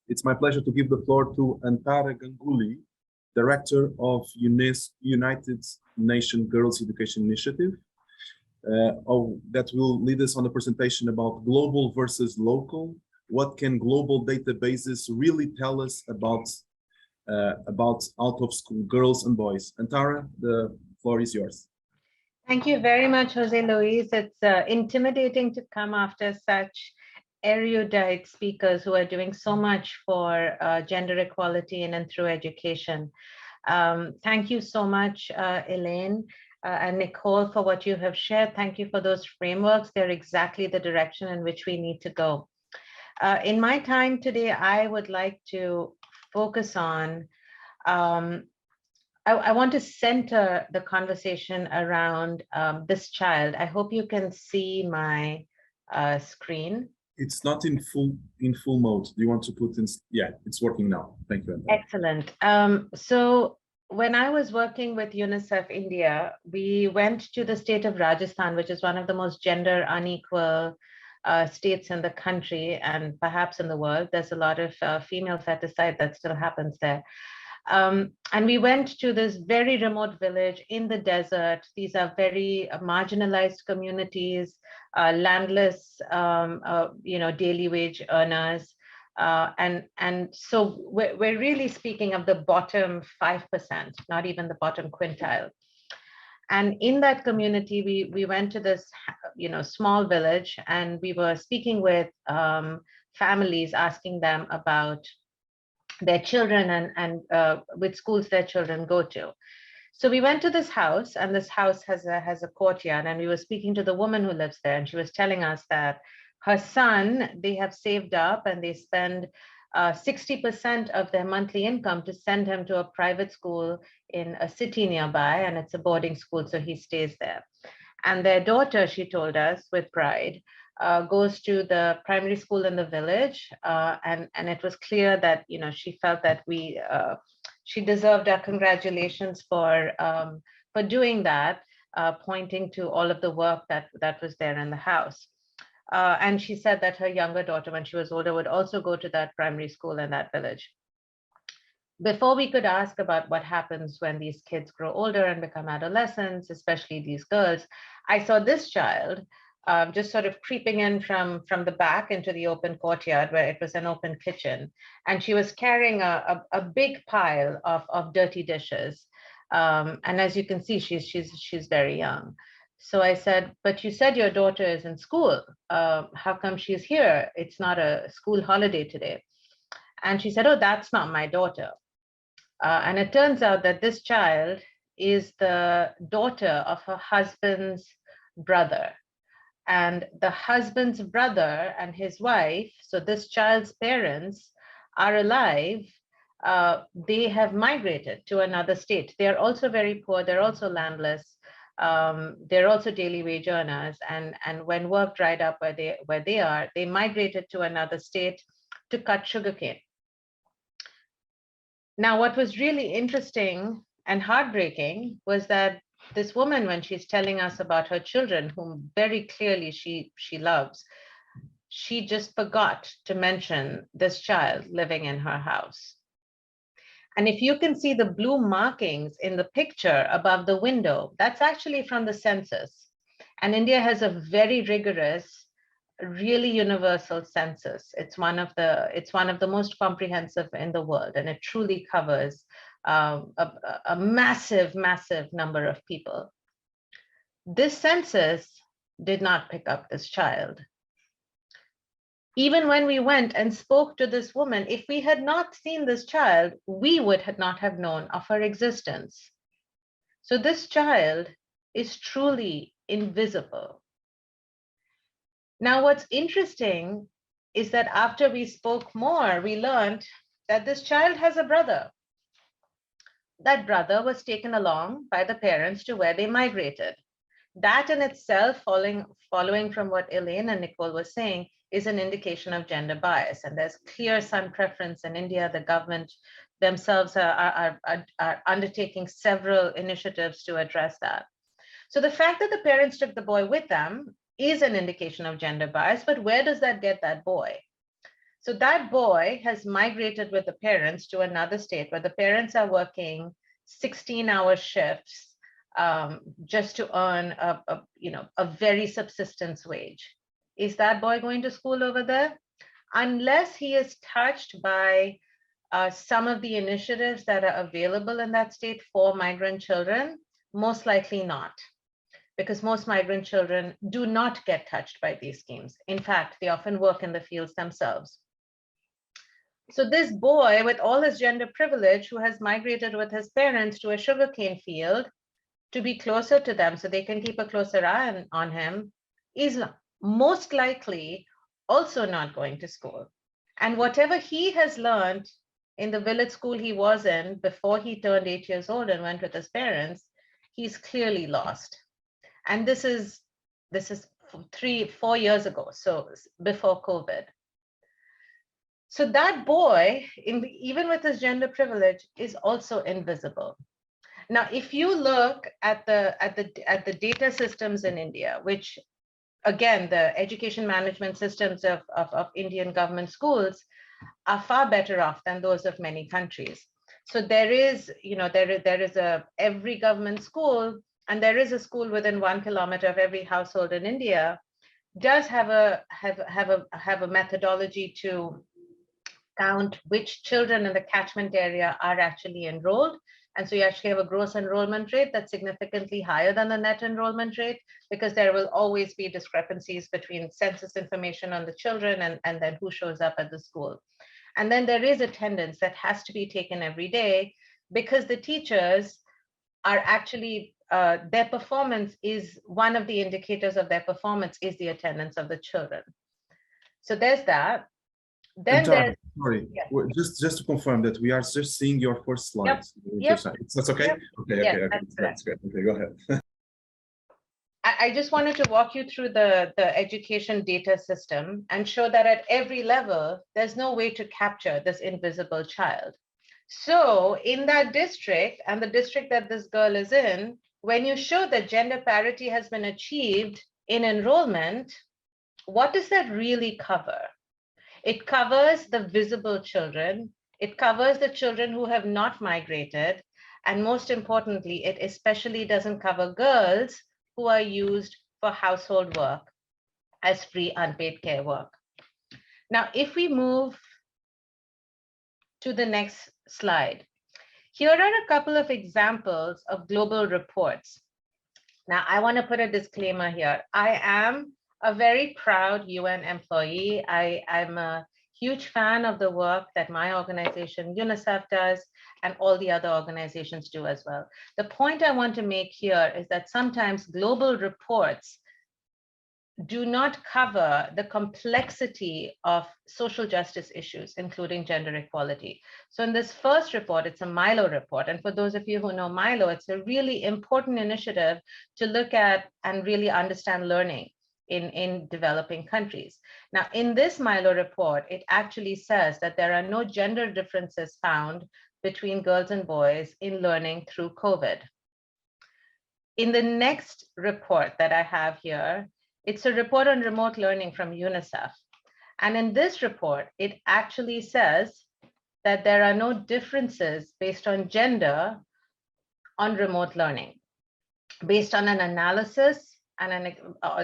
it's my pleasure to give the floor to Antara Ganguly, Director of United Nations Girls Education Initiative, that will lead us on a presentation about global versus local. What can global databases really tell us about out-of-school girls and boys? Antara, the floor is yours. Thank you very much, Jose Luis. It's intimidating to come after such erudite speakers who are doing so much for gender equality in and through education. Thank you so much, Elaine and Nicole, for what you have shared. Thank you for those frameworks. They're exactly the direction in which we need to go. In my time today, I would like to focus on, I want to center the conversation around this child. I hope you can see my screen. It's not in full mode. Do you want to put in? Yeah, it's working now. Thank you. Excellent. So when I was working with UNICEF India, we went to the state of Rajasthan, which is one of the most gender unequal states in the country and perhaps in the world. There's a lot of female feticide that still happens there. And we went to this very remote village in the desert. These are very marginalized communities, landless, daily wage earners. And so we're really speaking of the bottom 5%, not even the bottom quintile. And in that community, we went to this, small village, and we were speaking with families, asking them about their children and which schools their children go to. So we went to this house, and this house has a courtyard, and we were speaking to the woman who lives there, and she was telling us that her son, they have saved up and they spend 60% of their monthly income to send him to a private school in a city nearby, and it's a boarding school, so he stays there. And their daughter, she told us with pride, goes to the primary school in the village, and it was clear that she felt that she deserved our congratulations for doing that, pointing to all of the work that was there in the house. And she said that her younger daughter, when she was older, would also go to that primary school in that village. Before we could ask about what happens when these kids grow older and become adolescents, especially these girls, I saw this child just sort of creeping in from the back into the open courtyard where it was an open kitchen. And she was carrying a big pile of dirty dishes. And as you can see, she's very young. So I said, but you said your daughter is in school. How come she's here? It's not a school holiday today. And she said, oh, that's not my daughter. And it turns out that this child is the daughter of her husband's brother. And the husband's brother and his wife, so this child's parents, are alive. They have migrated to another state. They're also very poor. They're also landless. They're also daily wage earners, and when work dried up where they are, they migrated to another state to cut sugarcane. Now, what was really interesting and heartbreaking was that this woman, when she's telling us about her children, whom very clearly she loves, she just forgot to mention this child living in her house. And if you can see the blue markings in the picture above the window, that's actually from the census. And India has a very rigorous, really universal census. It's one of the most comprehensive in the world, and it truly covers a massive, massive number of people. This census did not pick up this child. Even when we went and spoke to this woman, if we had not seen this child, we would not have known of her existence. So this child is truly invisible. Now, what's interesting is that after we spoke more, we learned that this child has a brother. That brother was taken along by the parents to where they migrated. That in itself, following from what Elaine and Nicole was saying, is an indication of gender bias. And there's clear son preference in India. The government themselves are undertaking several initiatives to address that. So the fact that the parents took the boy with them is an indication of gender bias, but where does that get that boy? So that boy has migrated with the parents to another state where the parents are working 16-hour shifts just to earn a very subsistence wage. Is that boy going to school over there? Unless he is touched by some of the initiatives that are available in that state for migrant children, most likely not, because most migrant children do not get touched by these schemes. In fact, they often work in the fields themselves. So this boy, with all his gender privilege, who has migrated with his parents to a sugarcane field to be closer to them so they can keep a closer eye on him, is most likely also not going to school. And whatever he has learned in the village school he was in before he turned 8 years old and went with his parents, he's clearly lost. And this is 3-4 years ago, so before COVID. So that boy, even with his gender privilege, is also invisible. Now, if you look at the data systems in India, which again, the education management systems of Indian government schools are far better off than those of many countries. So there is, there is every government school, and there is a school within 1 kilometer of every household in India, does have a methodology to count which children in the catchment area are actually enrolled. And so you actually have a gross enrollment rate that's significantly higher than the net enrollment rate, because there will always be discrepancies between census information on the children and then who shows up at the school. And then there is attendance that has to be taken every day, because the teachers are actually, their performance is, one of the indicators of their performance is the attendance of the children. So there's that. Then there's, sorry, yeah. just to confirm that we are just seeing your first slides. Yep. That's okay? Yep. Okay, Yes, okay, that's good. Okay, go ahead. I just wanted to walk you through the education data system and show that at every level, there's no way to capture this invisible child. So in that district, and the district that this girl is in, when you show that gender parity has been achieved in enrollment, what does that really cover? It covers the visible children. It covers the children who have not migrated. And most importantly, it especially doesn't cover girls who are used for household work as free unpaid care work. Now, if we move to the next slide, here are a couple of examples of global reports. Now, I want to put a disclaimer here. I am a very proud UN employee. I'm a huge fan of the work that my organization, UNICEF, does, and all the other organizations do as well. The point I want to make here is that sometimes global reports do not cover the complexity of social justice issues, including gender equality. So in this first report, it's a Milo report. And for those of you who know Milo, it's a really important initiative to look at and really understand learning in developing countries. Now, in this Milo report, it actually says that there are no gender differences found between girls and boys in learning through COVID. In the next report that I have here, it's a report on remote learning from UNICEF. And in this report, it actually says that there are no differences based on gender on remote learning, based on an analysis and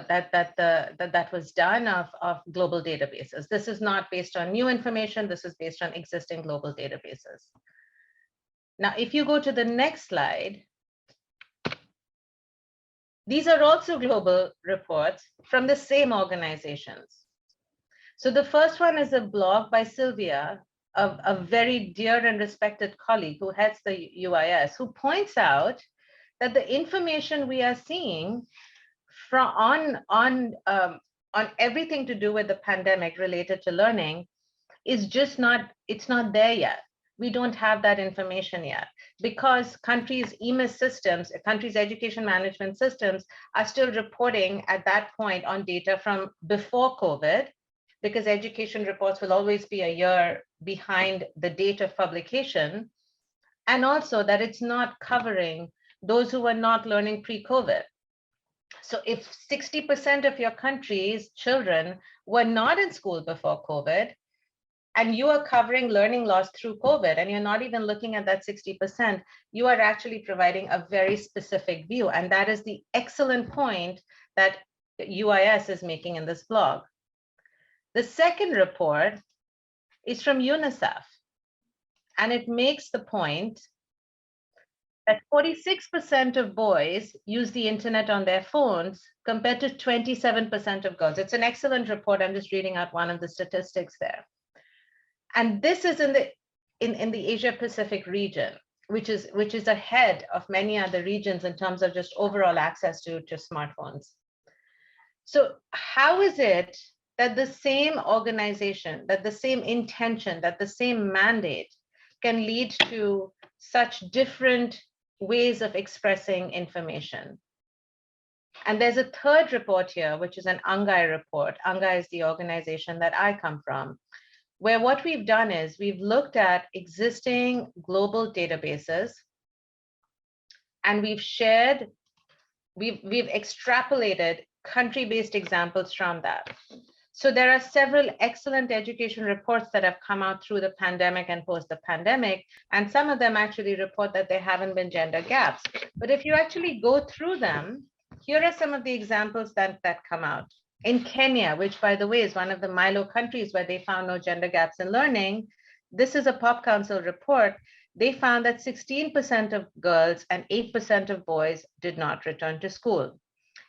that was done of global databases. This is not based on new information. This is based on existing global databases. Now, if you go to the next slide, these are also global reports from the same organizations. So the first one is a blog by Sylvia, a very dear and respected colleague who heads the UIS, who points out that the information we are seeing on everything to do with the pandemic related to learning is just not, it's not there yet. We don't have that information yet, because countries' EMIS systems, countries' education management systems are still reporting at that point on data from before COVID, because education reports will always be a year behind the date of publication, and also that it's not covering those who were not learning pre-COVID. So if 60% of your country's children were not in school before COVID, and you are covering learning loss through COVID, and you're not even looking at that 60%, you are actually providing a very specific view. And that is the excellent point that UIS is making in this blog. The second report is from UNICEF, and it makes the point that 46% of boys use the internet on their phones compared to 27% of girls. It's an excellent report. I'm just reading out one of the statistics there. And this is in the Asia Pacific region, which is ahead of many other regions in terms of just overall access to smartphones. So how is it that the same organization, that the same intention, that the same mandate can lead to such different ways of expressing information? And there's a third report here, which is an UNGEI report. UNGEI is the organization that I come from, where what we've done is we've looked at existing global databases, and we've extrapolated country-based examples from that. So there are several excellent education reports that have come out through the pandemic and post the pandemic, and some of them actually report that there haven't been gender gaps. But if you actually go through them, here are some of the examples that come out. In Kenya, which by the way is one of the Milo countries where they found no gender gaps in learning, this is a POP Council report. They found that 16% of girls and 8% of boys did not return to school.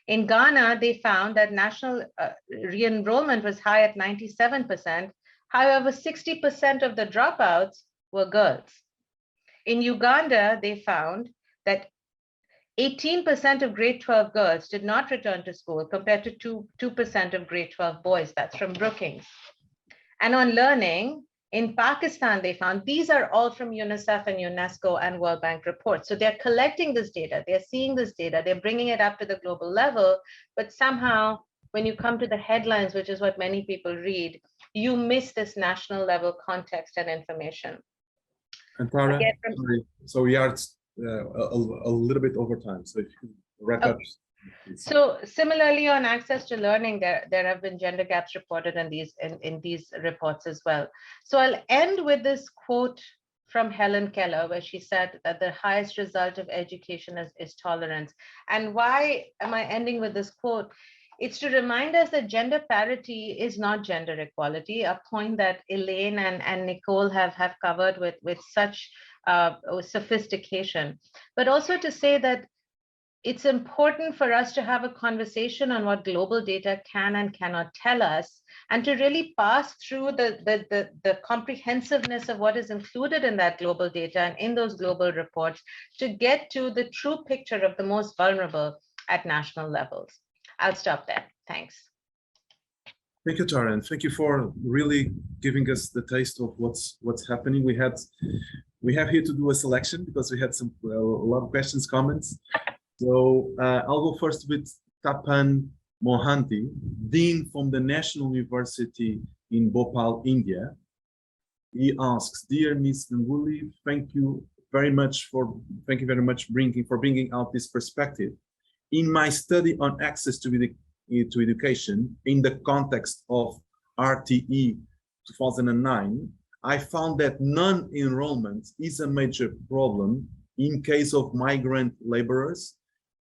In Ghana, they found that national re-enrollment was high at 97%. However, 60% of the dropouts were girls. In Uganda, they found that 18% of grade 12 girls did not return to school compared to 2% of grade 12 boys. That's from Brookings. And on learning, in Pakistan, they found, these are all from UNICEF and UNESCO and World Bank reports. So they're collecting this data, they're seeing this data, they're bringing it up to the global level, but somehow when you come to the headlines, which is what many people read, you miss this national level context and information. And Tara, sorry, so we are a little bit over time, so if you wrap up. So similarly on access to learning, there have been gender gaps reported in these reports as well. So I'll end with this quote from Helen Keller, where she said that the highest result of education is tolerance. And why am I ending with this quote? It's to remind us that gender parity is not gender equality, a point that Elaine and Nicole have covered with such sophistication, but also to say that it's important for us to have a conversation on what global data can and cannot tell us, and to really pass through the comprehensiveness of what is included in that global data and in those global reports to get to the true picture of the most vulnerable at national levels. I'll stop there. Thanks. Thank you, Tara, and thank you for really giving us the taste of what's happening. We have here to do a selection because we had a lot of questions, comments. So I'll go first with Tapan Mohanty, Dean from the National University in Bhopal, India. He asks, "Dear Ms. Ganguly, thank you very much for bringing out this perspective. In my study on access to education in the context of RTE 2009, I found that non-enrollment is a major problem in case of migrant laborers,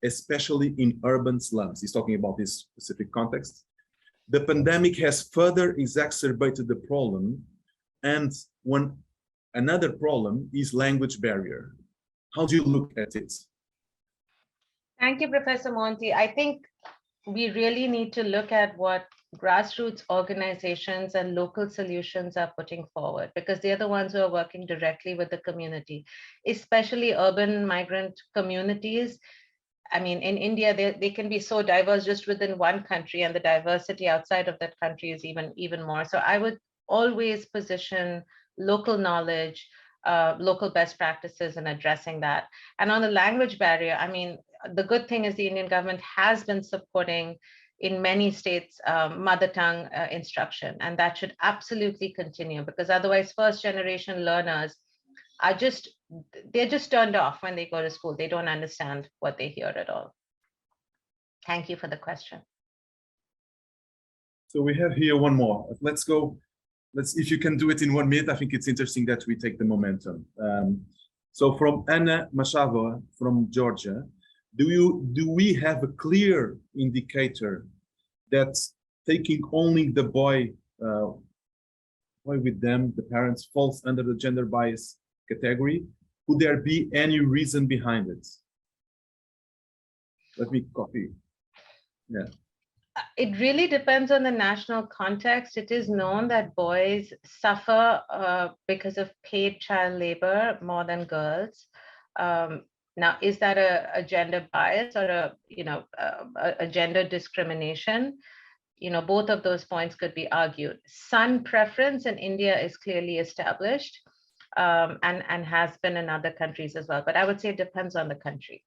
especially in urban slums." He's talking about this specific context. "The pandemic has further exacerbated the problem, and another problem is language barrier. How do you look at it?" Thank you, Professor Monti. I think we really need to look at what grassroots organizations and local solutions are putting forward, because they're the ones who are working directly with the community, especially urban migrant communities. I mean, in India, they can be so diverse just within one country, and the diversity outside of that country is even more. So I would always position local knowledge, local best practices in addressing that. And on the language barrier, I mean, the good thing is the Indian government has been supporting in many states mother tongue instruction, and that should absolutely continue, because otherwise first generation learners are they're just turned off when they go to school. They don't understand what they hear at all. Thank you for the question. So we have here one more. Let's go. If you can do it in 1 minute, I think it's interesting that we take the momentum. So from Anna Mashava from Georgia, do we have a clear indicator that taking only the boy with them, the parents, falls under the gender bias category? Could there be any reason behind it? Let me copy. Yeah. It really depends on the national context. It is known that boys suffer because of paid child labor more than girls. Now, is that a gender bias or a gender discrimination? Both of those points could be argued. Son preference in India is clearly established and has been in other countries as well. But I would say it depends on the country.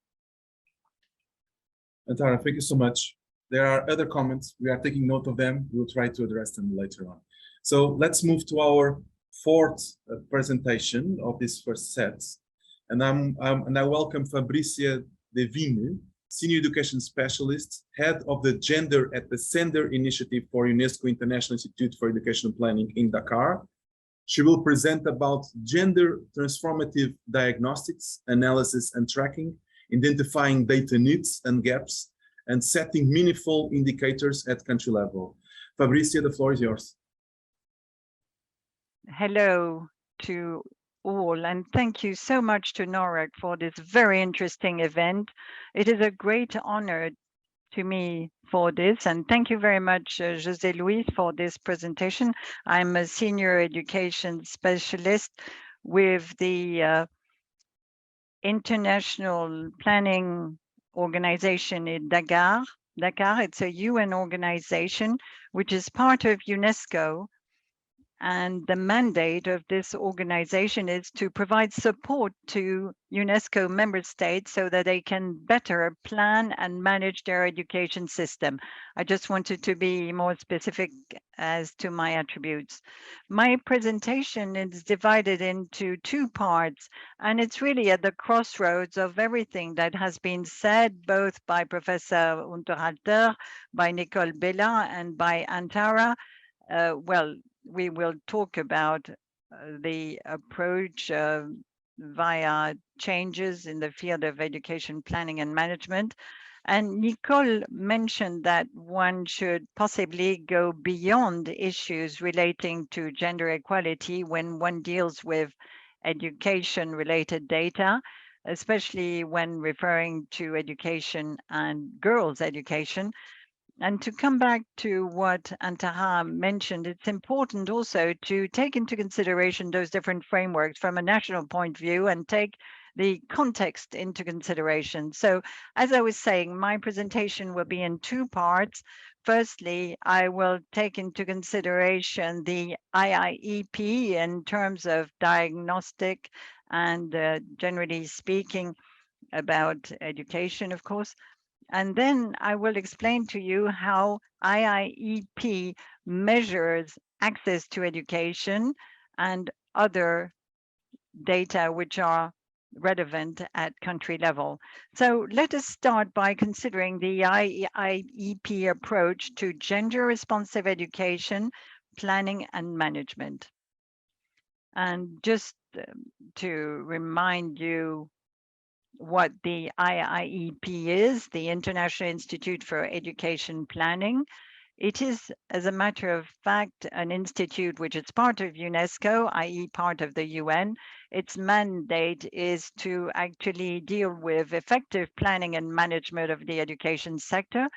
Tara, thank you so much. There are other comments. We are taking note of them. We'll try to address them later on. So let's move to our fourth presentation of this first set. And I welcome Fabricia Devine Senior Education Specialist, Head of the Gender at the Sender Initiative for UNESCO International Institute for Educational Planning in Dakar. She will present about gender transformative diagnostics, analysis and tracking, identifying data needs and gaps, and setting meaningful indicators at country level. Fabricia, the floor is yours. Hello to all, and thank you so much to NORRAG for this very interesting event. It is a great honor to me for this, and thank you very much, José Luis, for this presentation. I'm a senior education specialist with the International Planning Organization in Dakar. It's a UN organization which is part of UNESCO. And the mandate of this organization is to provide support to UNESCO member states so that they can better plan and manage their education system. I just wanted to be more specific as to my attributes. My presentation is divided into two parts, and it's really at the crossroads of everything that has been said, both by Professor Unterhalter, by Nicole Bella, and by Antara. We will talk about the approach via changes in the field of education planning and management. And Nicole mentioned that one should possibly go beyond issues relating to gender equality when one deals with education-related data, especially when referring to education and girls' education. And to come back to what Antaha mentioned, it's important also to take into consideration those different frameworks from a national point of view and take the context into consideration. So as I was saying, my presentation will be in two parts. Firstly, I will take into consideration the IIEP in terms of diagnostic and generally speaking about education, of course. And then I will explain to you how IIEP measures access to education and other data which are relevant at country level. So let us start by considering the IIEP approach to gender responsive education, planning and management. And just to remind you what the IIEP is, the International Institute for Education Planning. It is, as a matter of fact, an institute which is part of UNESCO, i.e. part of the UN. Its mandate is to actually deal with effective planning and management of the education sector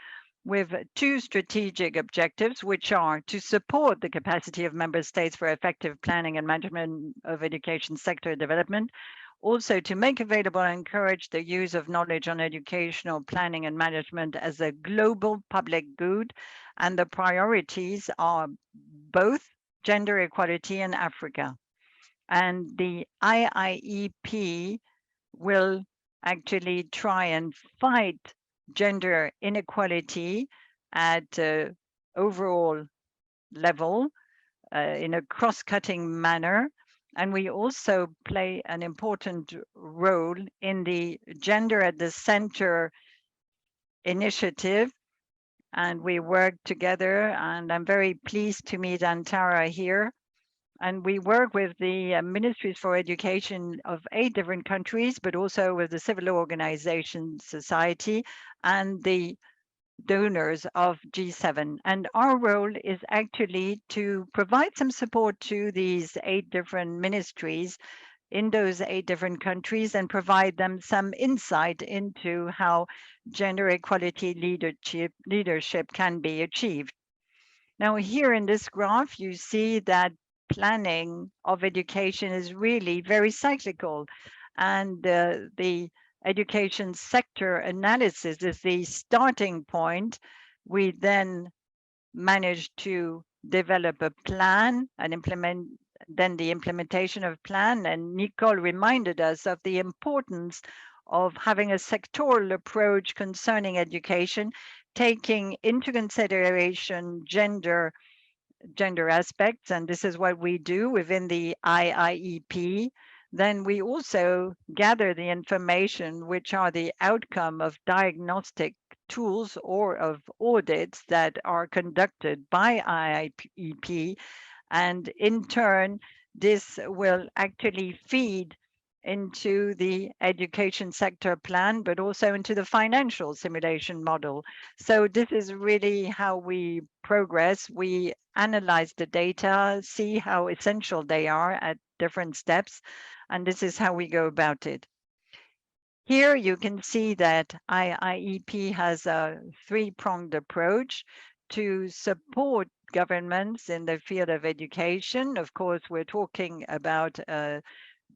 with two strategic objectives, which are to support the capacity of member states for effective planning and management of education sector development, also to make available and encourage the use of knowledge on educational planning and management as a global public good. And the priorities are both gender equality and Africa. And the IIEP will actually try and fight gender inequality at overall level in a cross-cutting manner. And we also play an important role in the Gender at the Center initiative. And we work together, and I'm very pleased to meet Antara here. And we work with the ministries for education of 8 different countries, but also with the civil organization society and the donors of G7. And our role is actually to provide some support to these 8 different ministries in those 8 different countries and provide them some insight into how gender equality leadership can be achieved. Now, here in this graph, you see that planning of education is really very cyclical, and the education sector analysis is the starting point. We then manage to develop a plan and implement then the implementation of plan. And Nicole reminded us of the importance of having a sectoral approach concerning education, taking into consideration gender aspects. And this is what we do within the IIEP. then we also gather the information which are the outcome of diagnostic tools or of audits that are conducted by IIEP. And in turn, this will actually feed into the education sector plan, but also into the financial simulation model. So this is really how we progress. We analyze the data, see how essential they are at different steps, and this is how we go about it. Here you can see that IIEP has a three-pronged approach to support governments in the field of education. Of course, we're talking about a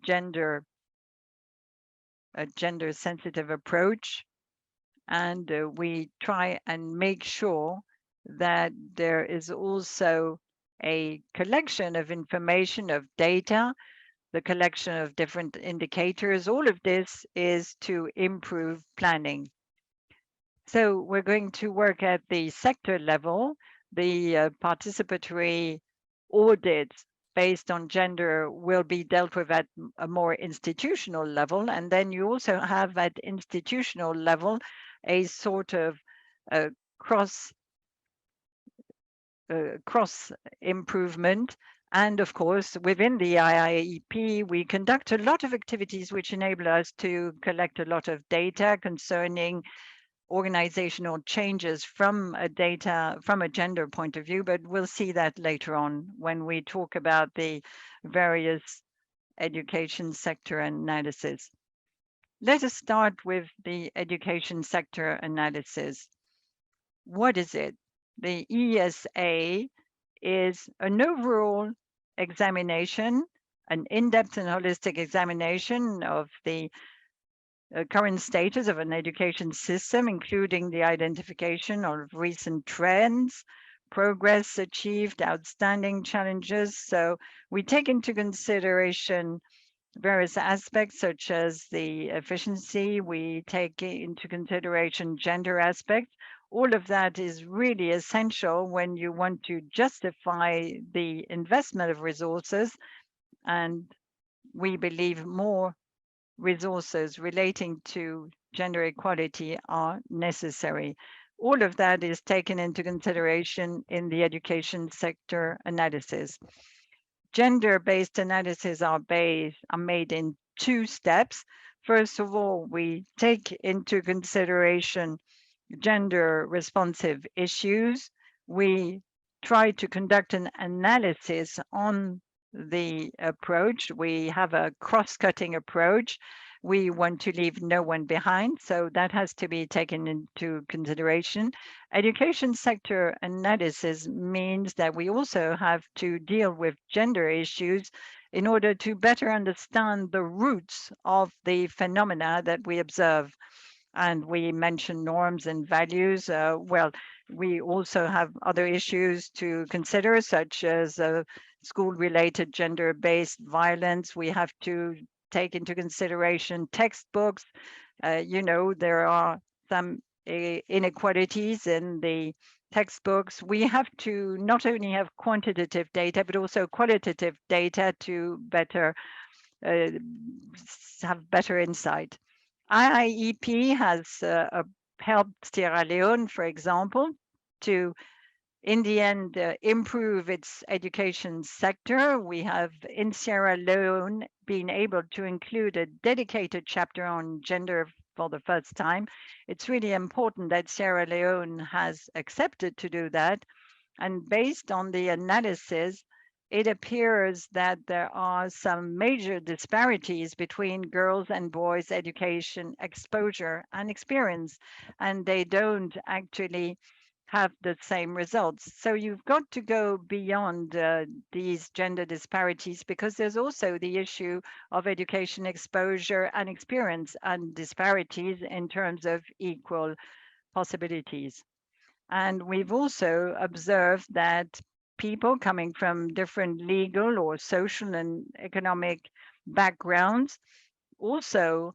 gender-sensitive approach, and we try and make sure that there is also a collection of information, of data, the collection of different indicators. All of this is to improve planning. So we're going to work at the sector level. The participatory audits based on gender will be dealt with at a more institutional level. And then you also have at institutional level a sort of cross improvement. And of course, within the IIEP, we conduct a lot of activities which enable us to collect a lot of data concerning organizational changes from a gender point of view, but we'll see that later on when we talk about the various education sector analysis. Let us start with the education sector analysis. What is it? The ESA is an overall examination, an in-depth and holistic examination of the current status of an education system, including the identification of recent trends, progress achieved, outstanding challenges. So we take into consideration various aspects such as the efficiency, we take into consideration gender aspects. All of that is really essential when you want to justify the investment of resources, and we believe more resources relating to gender equality are necessary. All of that is taken into consideration in the education sector analysis. Gender-based analysis are made in two steps. First of all, we take into consideration gender responsive issues. We try to conduct an analysis on the approach. We have a cross-cutting approach. We want to leave no one behind, so that has to be taken into consideration. Education sector analysis means that we also have to deal with gender issues in order to better understand the roots of the phenomena that we observe. And we mention norms and values. Well, we also have other issues to consider, such as school-related gender-based violence. We have to take into consideration textbooks. There are some inequalities in the textbooks. We have to not only have quantitative data, but also qualitative data to better have better insight. IIEP has helped Sierra Leone, for example, to, in the end, improve its education sector. We have, in Sierra Leone, been able to include a dedicated chapter on gender for the first time. It's really important that Sierra Leone has accepted to do that. And based on the analysis, it appears that there are some major disparities between girls' and boys' education exposure and experience, and they don't actually have the same results. So you've got to go beyond these gender disparities, because there's also the issue of education exposure and experience and disparities in terms of equal possibilities. And we've also observed that people coming from different legal or social and economic backgrounds also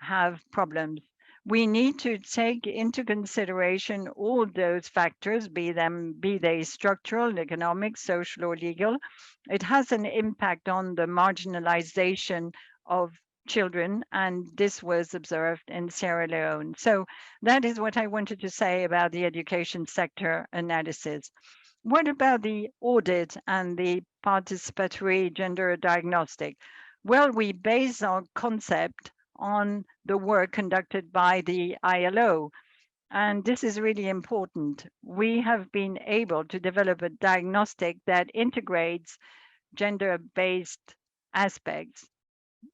have problems. we need to take into consideration all those factors, be they structural, economic, social, or legal. It has an impact on the marginalization of children, and this was observed in Sierra Leone. So that is what I wanted to say about the education sector analysis. What about the audit and the participatory gender diagnostic? Well, we base our concept on the work conducted by the ILO. And this is really important. We have been able to develop a diagnostic that integrates gender-based aspects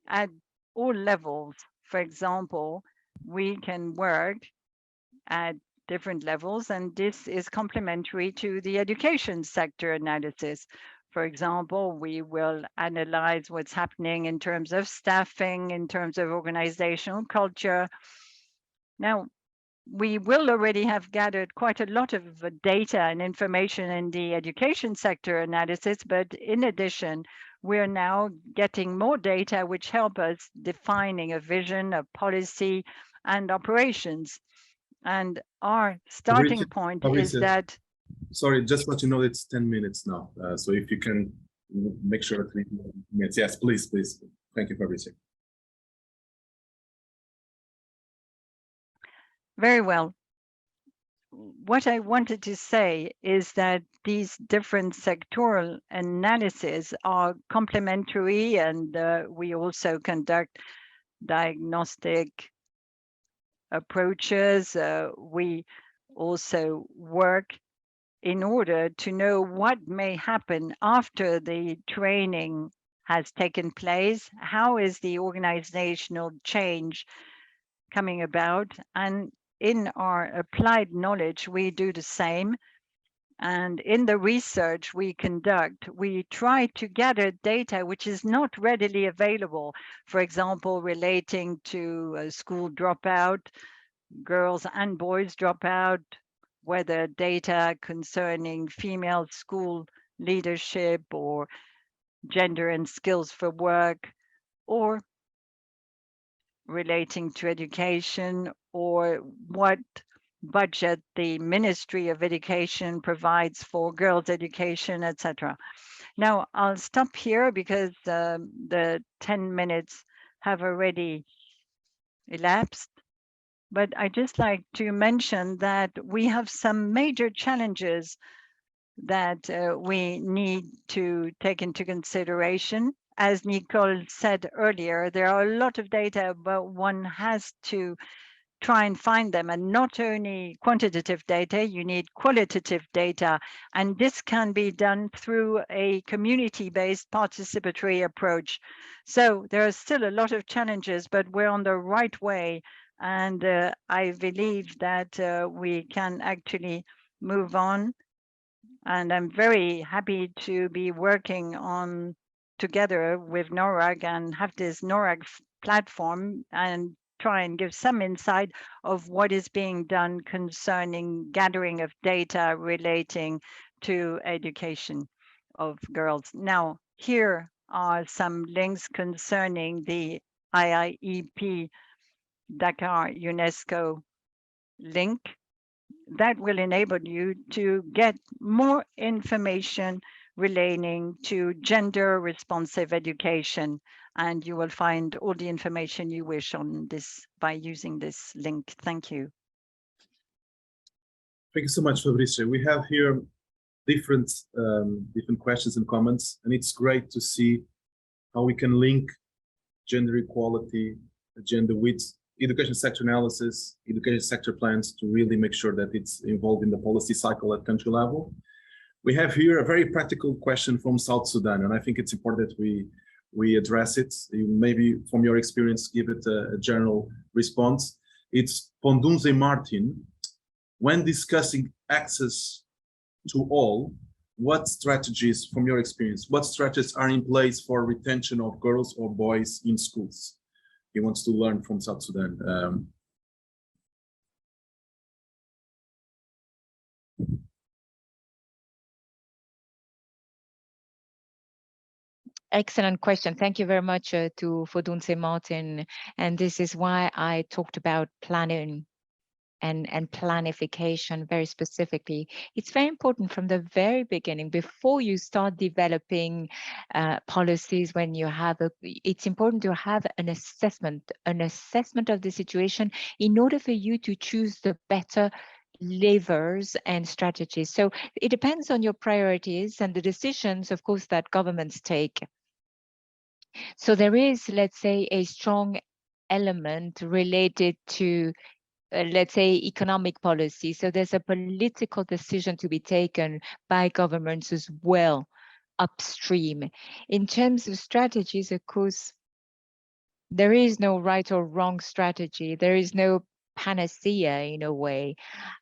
at all levels. For example, we can work at different levels, and this is complementary to the education sector analysis. For example, we will analyze what's happening in terms of staffing, in terms of organizational culture. Now, we will already have gathered quite a lot of data and information in the education sector analysis, but in addition, we're now getting more data which help us defining a vision, a policy, and operations. And our starting point is that. Sorry, just let you know it's 10 minutes now. So if you can make sure that 3 minutes. Yes, please, please. Thank you, Fabrizio. Very well. What I wanted to say is that these different sectoral analyses are complementary, and we also conduct diagnostic approaches. We also work in order to know what may happen after the training has taken place. How is the organizational change coming about? And in our applied knowledge, we do the same. And in the research we conduct, we try to gather data which is not readily available. For example, relating to school dropout, girls and boys drop out, whether data concerning female school leadership or gender and skills for work, or relating to education, or what budget the Ministry of Education provides for girls' education, etc. Now, I'll stop here because the 10 minutes have already elapsed. But I'd just like to mention that we have some major challenges that we need to take into consideration. As Nicole said earlier, there are a lot of data, but one has to try and find them, and not only quantitative data, you need qualitative data, and this can be done through a community-based participatory approach. So there are still a lot of challenges, but we're on the right way, and I believe that we can actually move on, and I'm very happy to be working on together with NORRAG and have this NORRAG platform and try and give some insight of what is being done concerning gathering of data relating to education of girls. Now, here are some links concerning the IIEP Dakar UNESCO link that will enable you to get more information relating to gender responsive education, and you will find all the information you wish on this by using this link. Thank you. Thank you so much, Fabrizio. We have here different questions and comments, and it's great to see how we can link gender equality, agenda with education sector analysis, education sector plans to really make sure that it's involved in the policy cycle at country level. We have here a very practical question from South Sudan, and I think it's important that we address it. You maybe from your experience, give it a general response. It's Pondunze Martin. When discussing access to all, what strategies, from your experience, what strategies are in place for retention of girls or boys in schools? He wants to learn from South Sudan. Excellent question. Thank you very much to Fodunse Martin. And this is why I talked about planning and planification very specifically. It's very important from the very beginning, before you start developing policies, when you have it's important to have an assessment of the situation in order for you to choose the better levers and strategies. So it depends on your priorities and the decisions, of course, that governments take. So there is, let's say, a strong element related to, let's say, economic policy. So there's a political decision to be taken by governments as well, upstream. In terms of strategies, of course, there is no right or wrong strategy. There is no panacea in a way.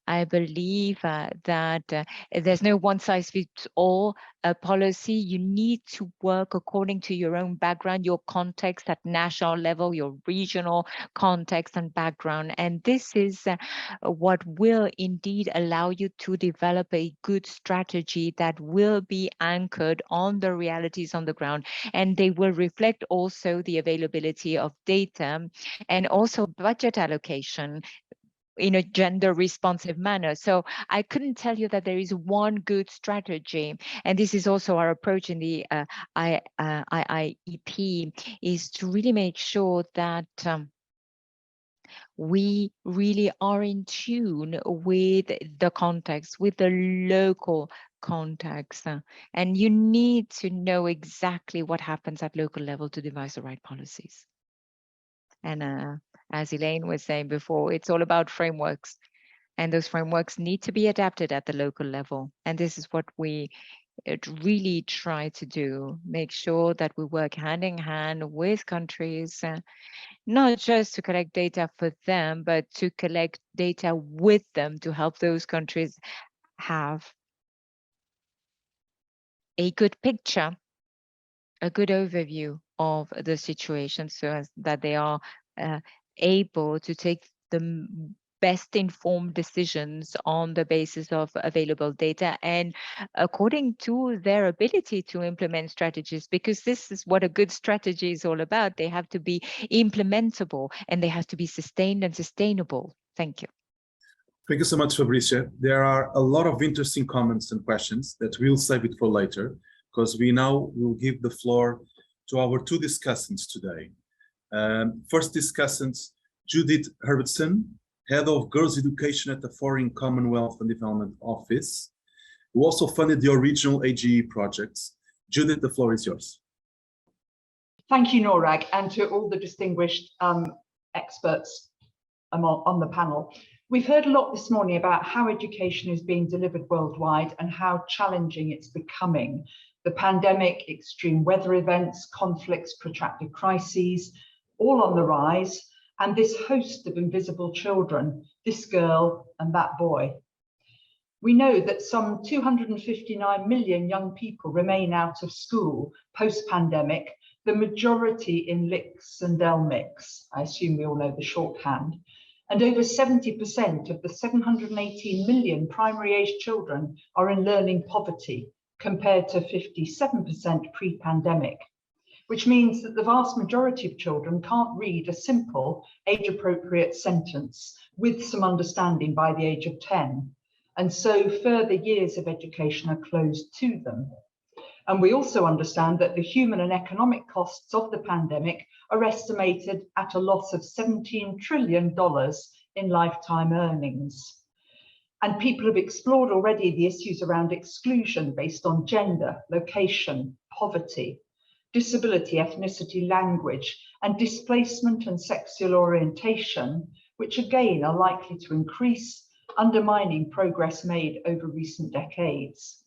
I believe that there's no one-size-fits-all policy. You need to work according to your own background, your context at national level, your regional context and background. And this is what will indeed allow you to develop a good strategy that will be anchored on the realities on the ground. And they will reflect also the availability of data and also budget allocation in a gender responsive manner. So I couldn't tell you that there is one good strategy. And this is also our approach in the IIEP, is to really make sure that we really are in tune with the context, with the local context. And you need to know exactly what happens at local level to devise the right policies. And as Elaine was saying before, it's all about frameworks, and those frameworks need to be adapted at the local level. And this is what we really try to do, make sure that we work hand in hand with countries, not just to collect data for them, but to collect data with them to help those countries have a good picture, a good overview of the situation, so as that they are able to take the best informed decisions on the basis of available data and according to their ability to implement strategies, because this is what a good strategy is all about. They have to be implementable and they have to be sustained and sustainable. Thank you. Thank you so much, Fabricia. There are a lot of interesting comments and questions that we'll save it for later, because we now will give the floor to our two discussants today. First discussant, Judith Herbertson, Head of Girls Education at the Foreign Commonwealth and Development Office, who also funded the original AGE projects. Judith, the floor is yours. Thank you, NORRAG, and to all the distinguished experts on the panel. We've heard a lot this morning about how education is being delivered worldwide and how challenging it's becoming. The pandemic, extreme weather events, conflicts, protracted crises, all on the rise, and this host of invisible children, this girl and that boy. We know that some 259 million young people remain out of school post-pandemic, the majority in LICs and LMICs. I assume we all know the shorthand. And over 70% of the 718 million primary-age children are in learning poverty, compared to 57% pre-pandemic, which means that the vast majority of children can't read a simple age-appropriate sentence with some understanding by the age of 10. And so further years of education are closed to them. And we also understand that the human and economic costs of the pandemic are estimated at a loss of $17 trillion in lifetime earnings. And people have explored already the issues around exclusion based on gender, location, poverty, disability, ethnicity, language, and displacement and sexual orientation, which again are likely to increase, undermining progress made over recent decades.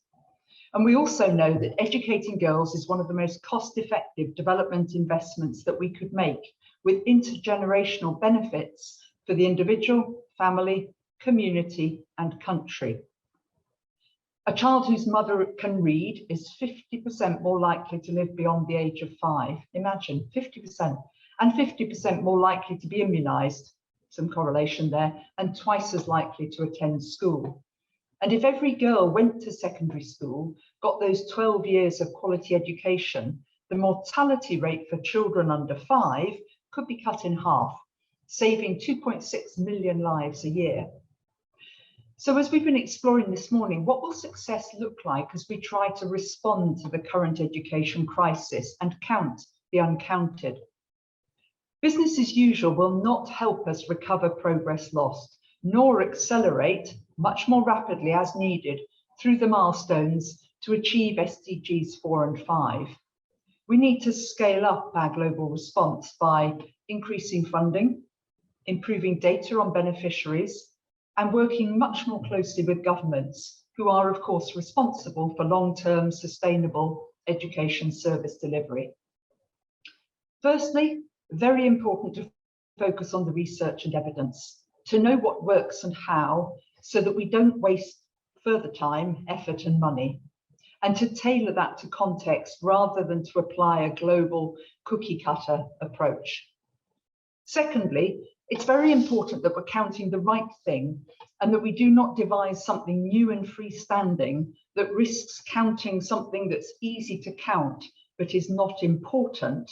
And we also know that educating girls is one of the most cost-effective development investments that we could make, with intergenerational benefits for the individual, family, community, and country. A child whose mother can read is 50% more likely to live beyond the age of 5. Imagine, 50%. And 50% more likely to be immunized, some correlation there, and twice as likely to attend school. And if every girl went to secondary school, got those 12 years of quality education, the mortality rate for children under 5 could be cut in half, saving 2.6 million lives a year. So as we've been exploring this morning, what will success look like as we try to respond to the current education crisis and count the uncounted? Business as usual will not help us recover progress lost, nor accelerate much more rapidly as needed through the milestones to achieve SDGs 4 and 5. We need to scale up our global response by increasing funding, improving data on beneficiaries, and working much more closely with governments, who are, of course, responsible for long-term sustainable education service delivery. Firstly, very important to focus on the research and evidence, to know what works and how, so that we don't waste further time, effort, and money, and to tailor that to context rather than to apply a global cookie-cutter approach. Secondly, it's very important that we're counting the right thing and that we do not devise something new and freestanding that risks counting something that's easy to count but is not important,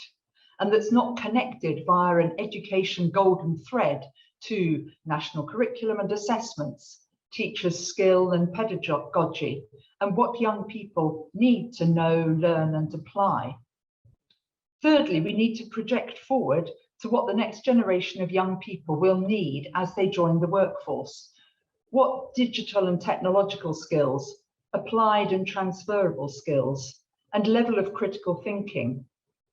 and that's not connected via an education golden thread to national curriculum and assessments, teachers' skill and pedagogy, and what young people need to know, learn, and apply. Thirdly, we need to project forward to what the next generation of young people will need as they join the workforce. What digital and technological skills, applied and transferable skills, and level of critical thinking,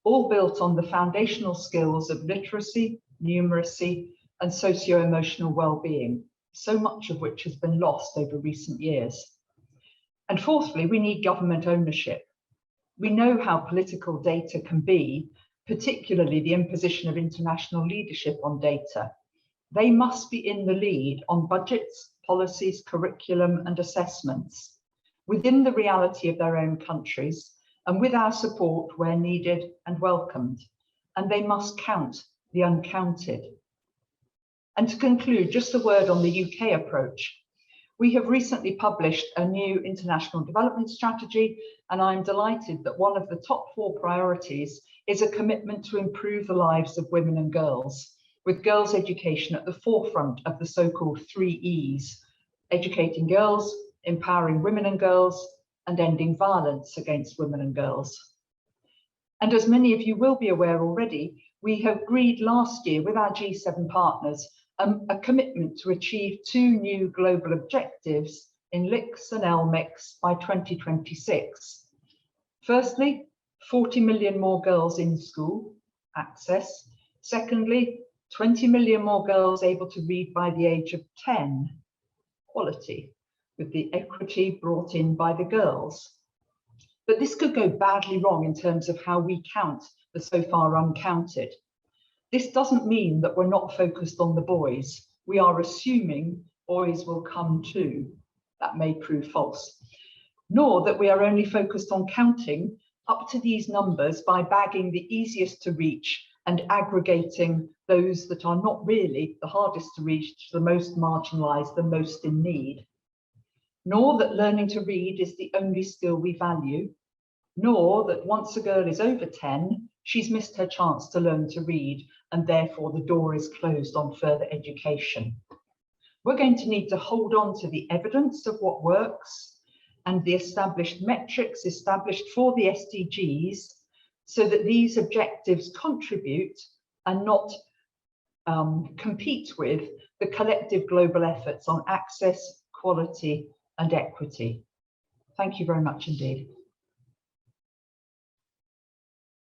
all built on the foundational skills of literacy, numeracy, and socio-emotional well-being, so much of which has been lost over recent years. And fourthly, we need government ownership. We know how political data can be, particularly the imposition of international leadership on data. They must be in the lead on budgets, policies, curriculum, and assessments within the reality of their own countries, and with our support where needed and welcomed. And they must count the uncounted. And to conclude, just a word on the UK approach. We have recently published a new international development strategy, and I'm delighted that one of the top 4 priorities is a commitment to improve the lives of women and girls, with girls' education at the forefront of the so-called 3 E's: educating girls, empowering women and girls, and ending violence against women and girls. And as many of you will be aware already, we have agreed last year with our G7 partners a commitment to achieve 2 new global objectives in LICS and LMICS by 2026. Firstly, 40 million more girls in school access. Secondly, 20 million more girls able to read by the age of 10, quality, with the equity brought in by the girls. But this could go badly wrong in terms of how we count the so far uncounted. This doesn't mean that we're not focused on the boys. We are assuming boys will come too. That may prove false. Nor that we are only focused on counting up to these numbers by bagging the easiest to reach and aggregating those that are not really the hardest to reach, the most marginalized, the most in need. Nor that learning to read is the only skill we value, nor that once a girl is over 10, she's missed her chance to learn to read, and therefore the door is closed on further education. We're going to need to hold on to the evidence of what works and the established metrics established for the SDGs, so that these objectives contribute and not compete with the collective global efforts on access, quality, and equity. Thank you very much indeed.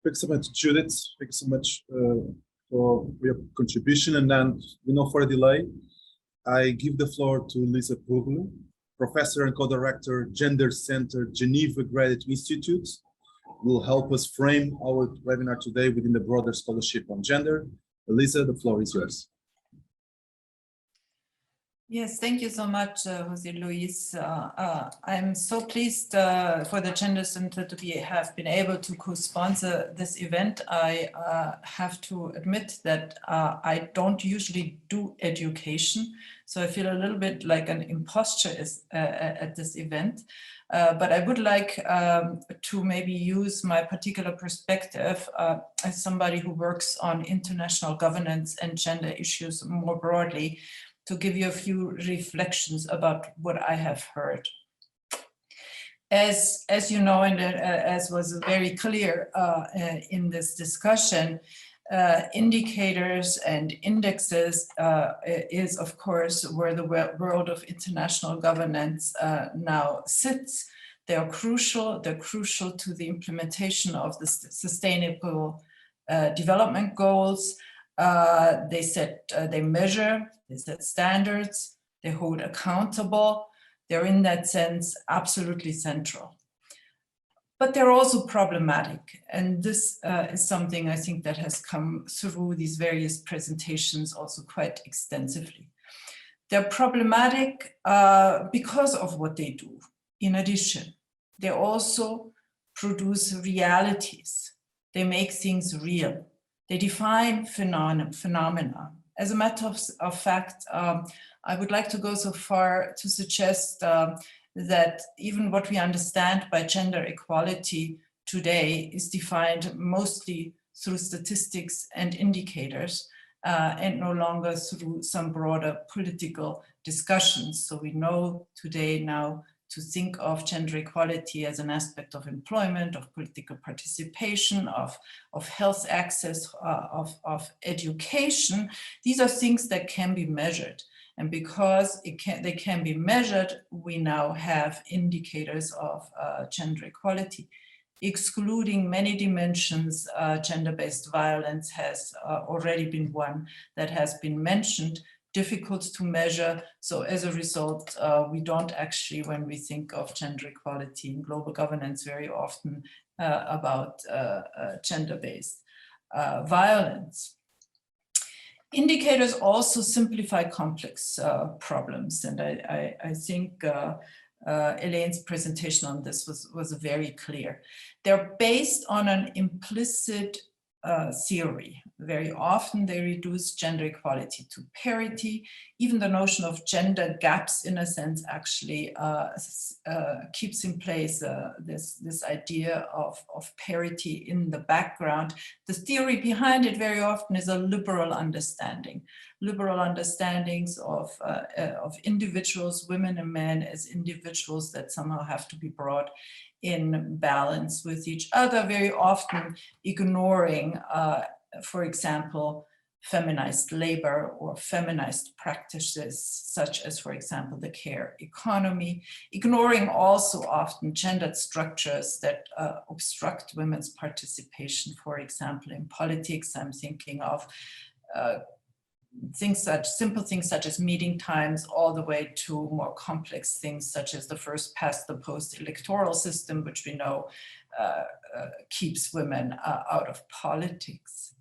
Thanks so much, Judith. Thanks so much for your contribution. And then, without further delay, I give the floor to Lisa Puglu, Professor and Co-Director, Gender Center, Geneva Graduate Institute, who will help us frame our webinar today within the broader scholarship on gender. Lisa, the floor is yours. Yes, thank you so much, Jose Luis. I'm so pleased for the Gender Center to have been able to co-sponsor this event. I have to admit that I don't usually do education, so I feel a little bit like an imposter at this event. But I would like to maybe use my particular perspective as somebody who works on international governance and gender issues more broadly, to give you a few reflections about what I have heard. As you know, and as was very clear in this discussion, indicators and indexes is, of course, where the world of international governance now sits. They are crucial. They're crucial to the implementation of the sustainable development goals. They measure, they set standards, they hold accountable. They're in that sense absolutely central. But they're also problematic. And this is something I think that has come through these various presentations also quite extensively. They're problematic because of what they do. In addition, they also produce realities. They make things real. They define phenomena. As a matter of fact, I would like to go so far to suggest that even what we understand by gender equality today is defined mostly through statistics and indicators and no longer through some broader political discussions. So we know today now to think of gender equality as an aspect of employment, of political participation, of health access, of education. These are things that can be measured. And because they can be measured, we now have indicators of gender equality. Excluding many dimensions, gender-based violence has already been one that has been mentioned, difficult to measure. So as a result, we don't actually, when we think of gender equality in global governance, very often about gender-based violence. Indicators also simplify complex problems. And I think Elaine's presentation on this was very clear. They're based on an implicit theory. Very often they reduce gender equality to parity. Even the notion of gender gaps, in a sense, actually keeps in place this idea of parity in the background. The theory behind it very often is a liberal understanding. Liberal understandings of individuals, women and men, as individuals that somehow have to be brought in balance with each other, very often ignoring, for example, feminized labor or feminized practices, such as, for example, the care economy, ignoring also often gendered structures that obstruct women's participation, for example, in politics. I'm thinking of simple things such as meeting times, all the way to more complex things such as the first past the post electoral system, which we know keeps women out of politics.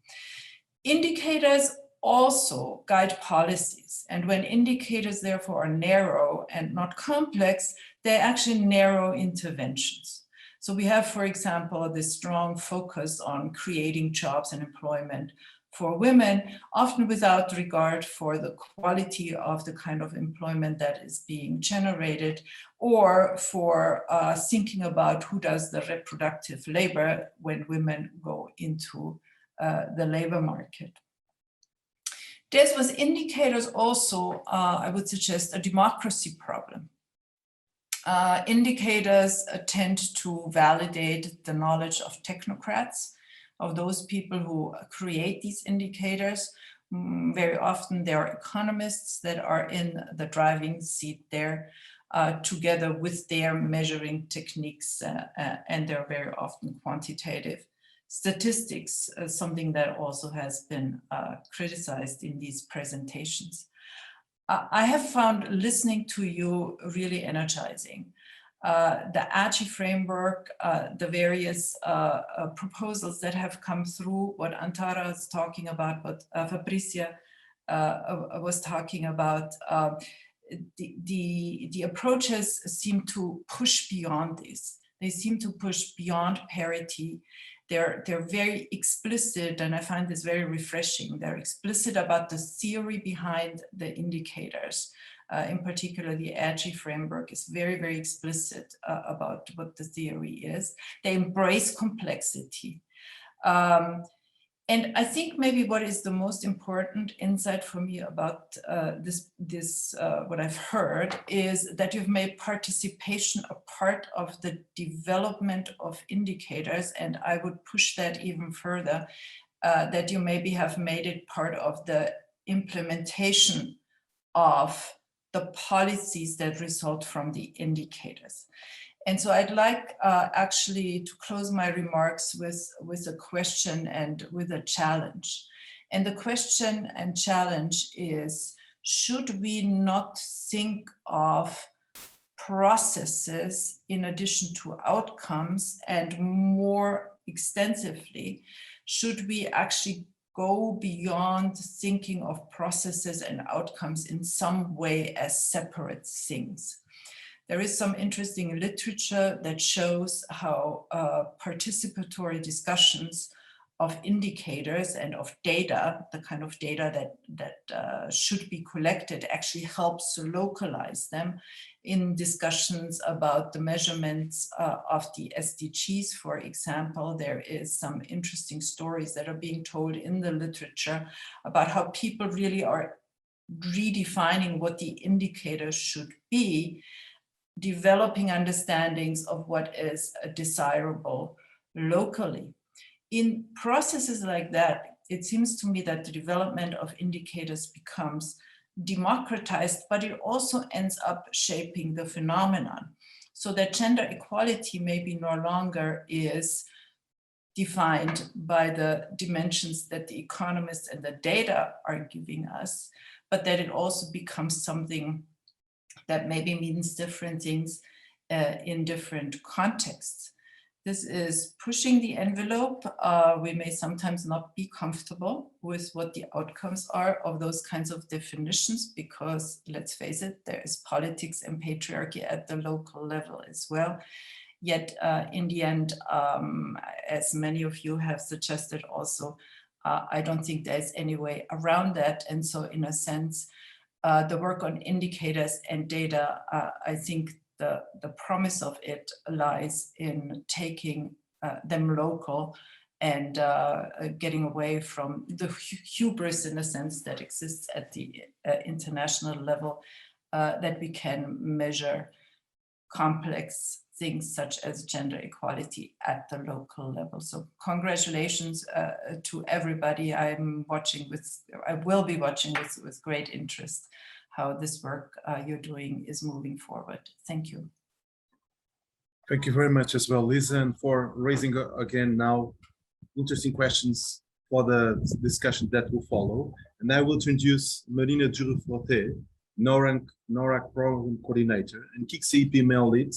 Indicators also guide policies, and when indicators therefore are narrow and not complex, they actually narrow interventions. So we have, for example, this strong focus on creating jobs and employment for women, often without regard for the quality of the kind of employment that is being generated, or for thinking about who does the reproductive labor when women go into the labor market. There's with indicators also, I would suggest, a democracy problem. Indicators tend to validate the knowledge of technocrats, of those people who create these indicators. Very often there are economists that are in the driving seat there, together with their measuring techniques, and they're very often quantitative. Statistics is something that also has been criticized in these presentations. I have found listening to you really energizing. The AGI framework, the various proposals that have come through, what Antara is talking about, what Fabricia was talking about, the approaches seem to push beyond this. They seem to push beyond parity. They're very explicit, and I find this very refreshing. They're explicit about the theory behind the indicators. In particular, the AGI framework is very, very explicit about what the theory is. They embrace complexity. And I think maybe what is the most important insight for me about what I've heard is that you've made participation a part of the development of indicators, and I would push that even further, that you maybe have made it part of the implementation of the policies that result from the indicators. And so I'd like actually to close my remarks with a question and with a challenge. And the question and challenge is, should we not think of processes in addition to outcomes, and more extensively, should we actually go beyond thinking of processes and outcomes in some way as separate things? There is some interesting literature that shows how participatory discussions of indicators and of data, the kind of data that should be collected, actually helps to localize them in discussions about the measurements of the SDGs, for example. There is some interesting stories that are being told in the literature about how people really are redefining what the indicators should be, developing understandings of what is desirable locally. In processes like that, it seems to me that the development of indicators becomes democratized, but it also ends up shaping the phenomenon, so that gender equality maybe no longer is defined by the dimensions that the economists and the data are giving us, but that it also becomes something that maybe means different things in different contexts. This is pushing the envelope. We may sometimes not be comfortable with what the outcomes are of those kinds of definitions, because let's face it, there is politics and patriarchy at the local level as well. Yet in the end, as many of you have suggested also, I don't think there's any way around that. And so in a sense, the work on indicators and data, I think the promise of it lies in taking them local and getting away from the hubris, in a sense, that exists at the international level, that we can measure complex things such as gender equality at the local level. So congratulations to everybody. I will be watching with great interest how this work you're doing is moving forward. Thank you. Thank you very much as well, Lisa, and for raising again now interesting questions for the discussion that will follow. And I will introduce Marina Giroforte, NORRAG Program Coordinator and KIX EAP Male Lead,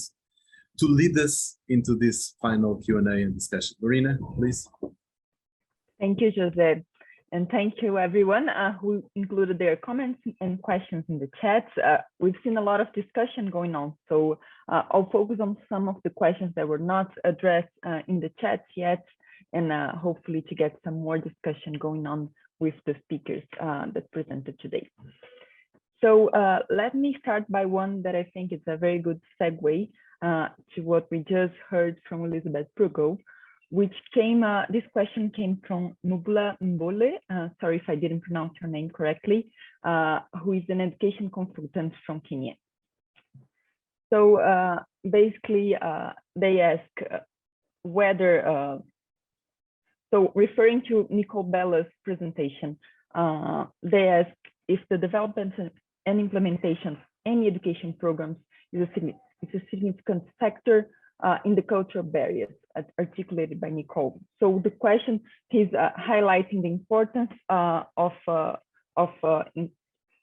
to lead us into this final Q&A and discussion. Marina, please. Thank you, Jose. And thank you everyone who included their comments and questions in the chat. We've seen a lot of discussion going on, so I'll focus on some of the questions that were not addressed in the chat yet, and hopefully to get some more discussion going on with the speakers that presented today. So let me start by one that I think is a very good segue to what we just heard from Elizabeth Prugo, which came, this question came from Nubula Mbole, sorry if I didn't pronounce your name correctly, who is an education consultant from Kenya. So basically, they ask whether, so referring to Nicole Bella's presentation, they ask if the development and implementation of any education programs is a significant factor in the cultural barriers articulated by Nicole. So the question is highlighting the importance of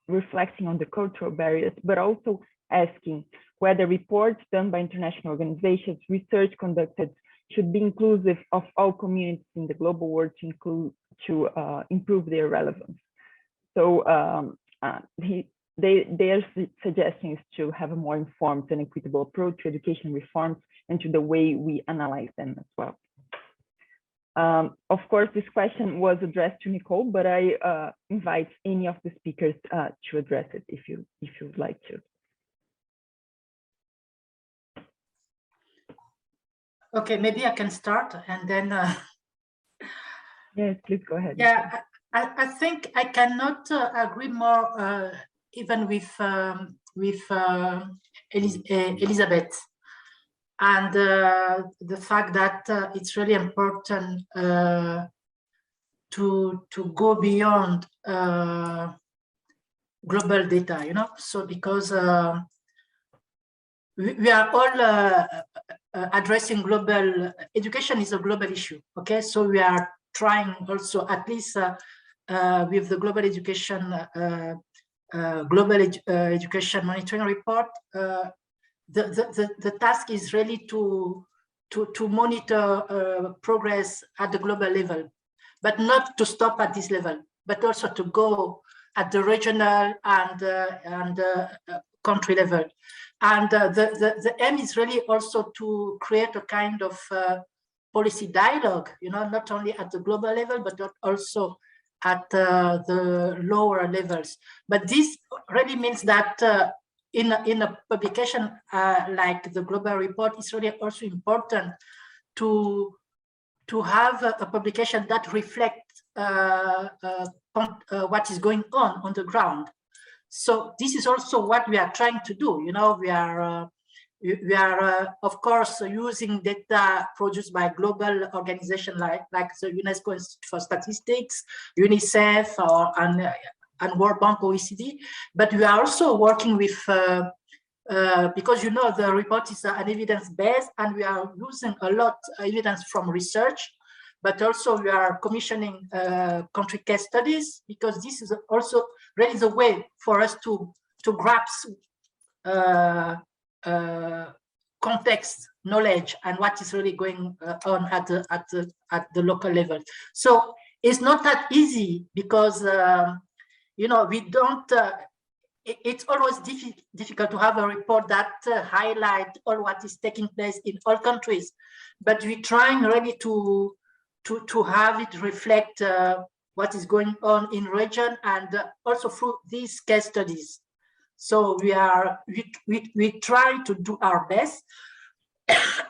reflecting on the cultural barriers, but also asking whether reports done by international organizations, research conducted, should be inclusive of all communities in the global world to improve their relevance. So their suggestion is to have a more informed and equitable approach to education reforms and to the way we analyze them as well. Of course, this question was addressed to Nicole, but I invite any of the speakers to address it if you would like to. Okay, maybe I can start and then. Yes, please go ahead. Yeah, I think I cannot agree more even with Elizabeth, and the fact that it's really important to go beyond global data, you know. So because we are all addressing global education is a global issue. Okay, so we are trying also, at least with the global education education monitoring report, the task is really to monitor progress at the global level, but not to stop at this level, but also to go at the regional and country level. And the aim is really also to create a kind of policy dialogue, you know, not only at the global level, but also at the lower levels. But this really means that in a publication like the global report, it's really also important to have a publication that reflects what is going on the ground. So this is also what we are trying to do. You know, we are of course using data produced by global organizations like the UNESCO Institute for Statistics, UNICEF, and World Bank, OECD. But we are also working with because you know the report is an evidence-based, and we are using a lot of evidence from research. But also we are commissioning country case studies, because this is also really the way for us to grasp context knowledge and what is really going on at the local level. So it's not that easy, because you know, we don't. It's always difficult to have a report that highlight all what is taking place in all countries, but we're trying really to have it reflect what is going on in region, and also through these case studies. So we try to do our best.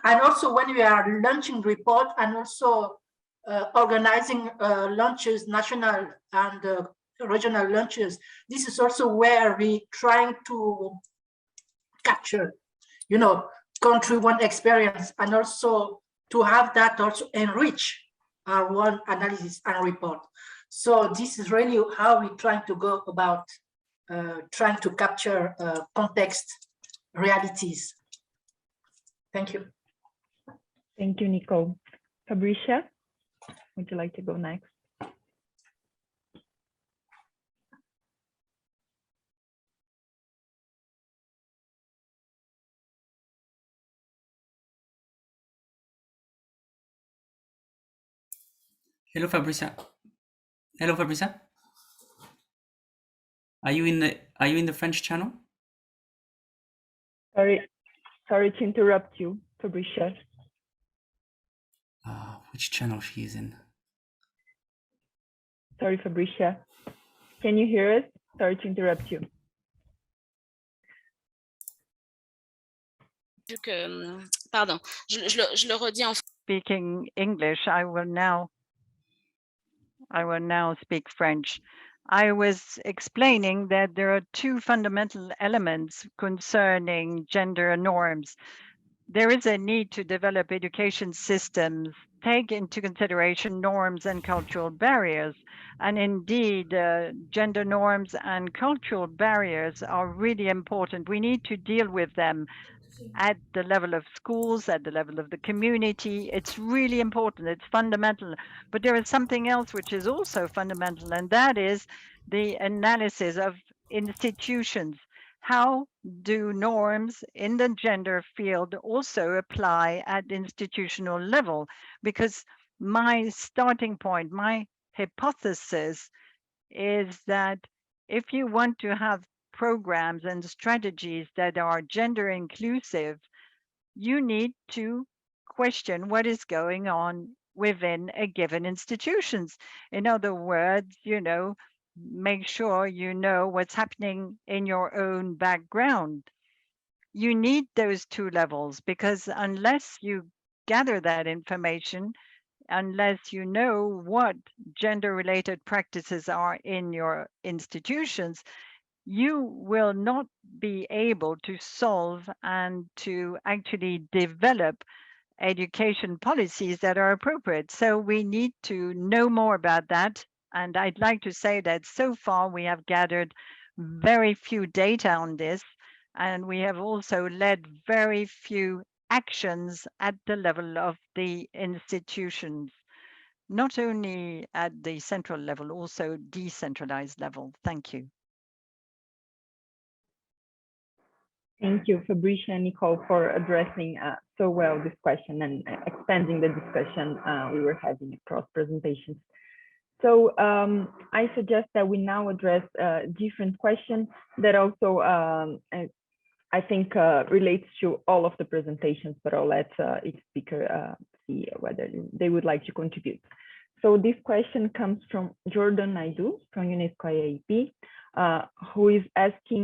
And also when we are launching report and also organizing launches, national and regional launches, this is also where we trying to capture, you know, country one experience, and also to have that also enrich our one analysis and report. So this is really how we're trying to go about trying to capture context realities. Thank you. Thank you, Nicole. Fabricia, would you like to go next? Hello, Fabricia. Hello, Fabricia. Are you in the French channel? Sorry to interrupt you, Fabricia. Which channel she is in? Sorry, Fabricia. Can you hear us? Sorry to interrupt you. Pardon, je le redis en Speaking English, I will now speak French. I was explaining that there are two fundamental elements concerning gender norms. There is a need to develop education systems, take into consideration norms and cultural barriers. And indeed, gender norms and cultural barriers are really important. We need to deal with them at the level of schools, at the level of the community. It's really important, it's fundamental. But there is something else which is also fundamental, and that is the analysis of institutions. How do norms in the gender field also apply at institutional level? Because my starting point, my hypothesis is that if you want to have programs and strategies that are gender inclusive, you need to question what is going on within a given institutions. In other words, make sure you know what's happening in your own background. You need those two levels, because unless you gather that information, unless you know what gender-related practices are in your institutions, you will not be able to solve and to actually develop education policies that are appropriate. So we need to know more about that. And I'd like to say that so far we have gathered very few data on this, and we have also led very few actions at the level of the institutions, not only at the central level, also decentralized level. Thank you. Thank you, Fabricia and Nicole, for addressing so well this question and expanding the discussion we were having across presentations. So I suggest that we now address different questions that also I think relates to all of the presentations, but I'll let each speaker see whether they would like to contribute. So this question comes from Jordan Naidu from UNESCO IIEP, who is asking,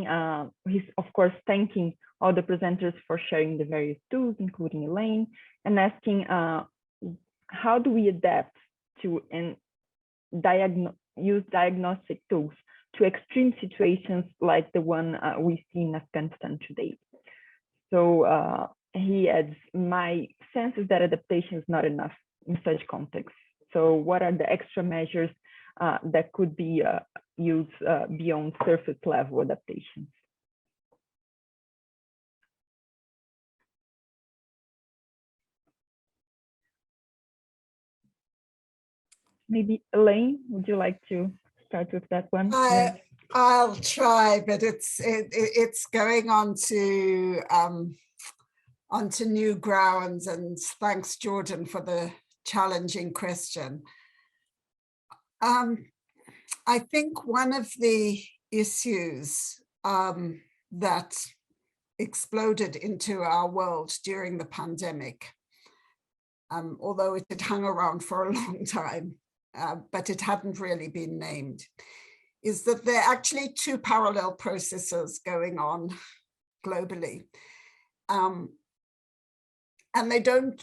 he's of course thanking all the presenters for sharing the various tools, including Elaine, and asking how do we adapt to and use diagnostic tools to extreme situations like the one we see in Afghanistan today. So he adds, my sense is that adaptation is not enough in such contexts. So what are the extra measures that could be used beyond surface level adaptations? Maybe Elaine, would you like to start with that one? I'll try, but it's going on to onto new grounds, and thanks, Jordan, for the challenging question. I think one of the issues that exploded into our world during the pandemic, although it had hung around for a long time, but it hadn't really been named, is that there are actually two parallel processes going on globally. And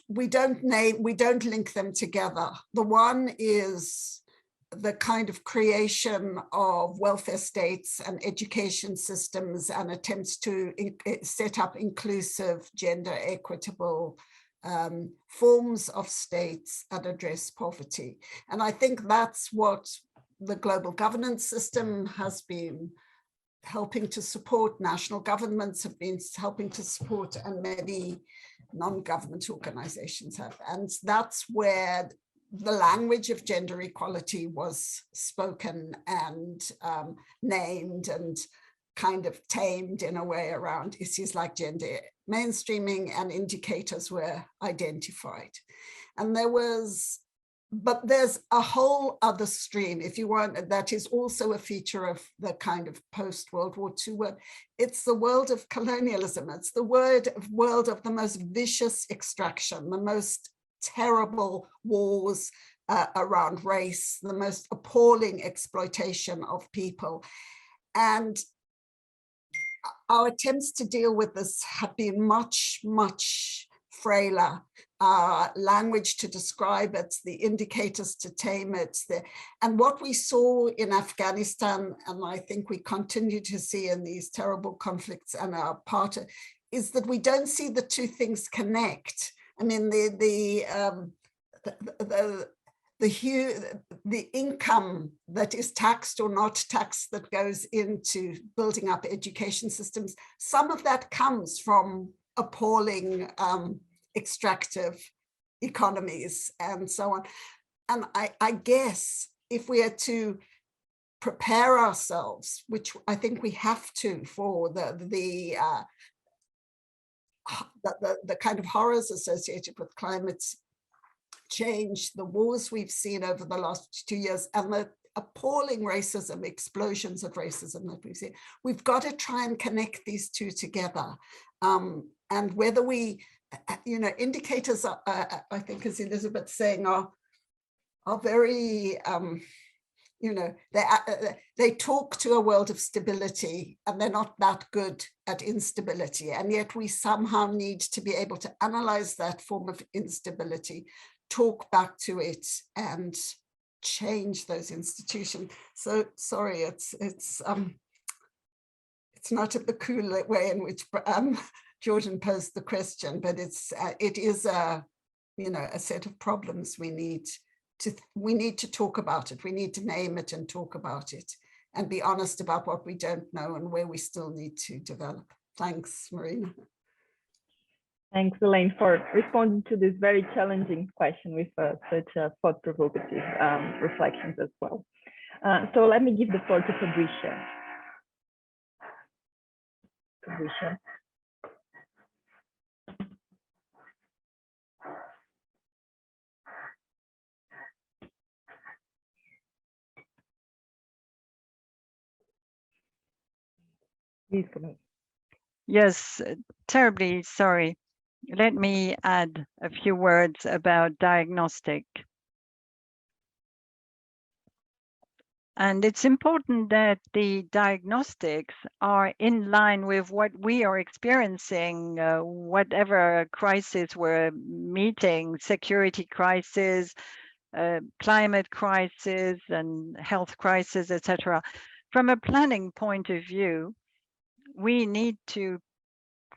we don't link them together. The one is the kind of creation of welfare states and education systems and attempts to set up inclusive, gender equitable forms of states that address poverty. And I think that's what the global governance system has been helping to support, national governments have been helping to support, and many non-government organizations have. And that's where the language of gender equality was spoken and named and kind of tamed in a way around issues like gender mainstreaming, and indicators were identified. And but there's a whole other stream, if you want, that is also a feature of the kind of post-World War II world. It's the world of colonialism. It's the world of the most vicious extraction, the most terrible wars around race, the most appalling exploitation of people. And our attempts to deal with this have been much, much frailer. Language to describe it, the indicators to tame it. And what we saw in Afghanistan, and I think we continue to see in these terrible conflicts and are part of, is that we don't see the two things connect. I mean, the income that is taxed or not taxed that goes into building up education systems, some of that comes from appalling extractive economies and so on. And I guess if we are to prepare ourselves, which I think we have to, for the kind of horrors associated with climate change, the wars we've seen over the last 2 years, and the appalling racism, explosions of racism that we've seen. We've got to try and connect these two together. And whether we, indicators are, I think as Elizabeth's saying, are very, they talk to a world of stability, and they're not that good at instability. And yet we somehow need to be able to analyze that form of instability, talk back to it, and change those institutions. So sorry, it's not the cool way in which Jordan posed the question, but it is a set of problems we need to talk about it. We need to name it and talk about it and be honest about what we don't know and where we still need to develop. Thanks, Marina. Thanks, Elaine, for responding to this very challenging question with such thought-provocative reflections as well. So let me give the floor to Fabricia. Fabricia. Please come on. Yes, terribly sorry. Let me add a few words about diagnostic. And it's important that the diagnostics are in line with what we are experiencing, whatever crisis we're meeting, security crisis, climate crisis, and health crisis, etc. From a planning point of view, we need to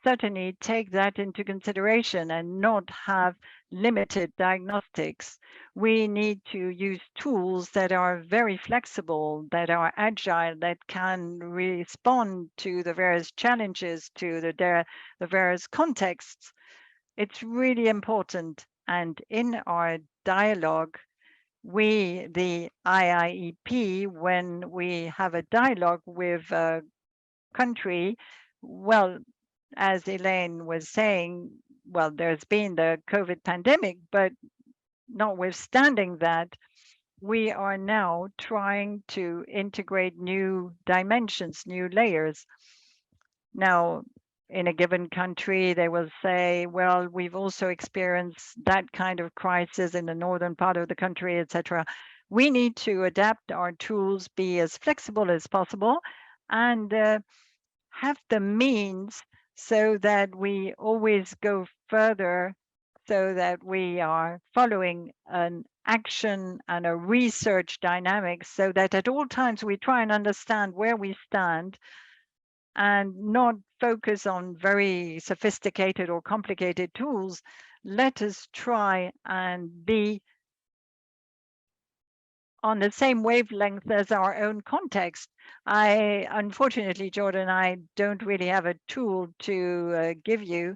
certainly take that into consideration and not have limited diagnostics. We need to use tools that are very flexible, that are agile, that can respond to the various challenges, to the various contexts. It's really important. And in our dialogue, we, the IIEP, when we have a dialogue with a country, well, as Elaine was saying, well, there's been the COVID pandemic, but notwithstanding that, we are now trying to integrate new dimensions, new layers. Now, in a given country, they will say, well, we've also experienced that kind of crisis in the northern part of the country, etc. We need to adapt our tools, be as flexible as possible, and have the means so that we always go further, so that we are following an action and a research dynamic, so that at all times we try and understand where we stand and not focus on very sophisticated or complicated tools. Let us try and be on the same wavelength as our own context. Unfortunately, Jordan, I don't really have a tool to give you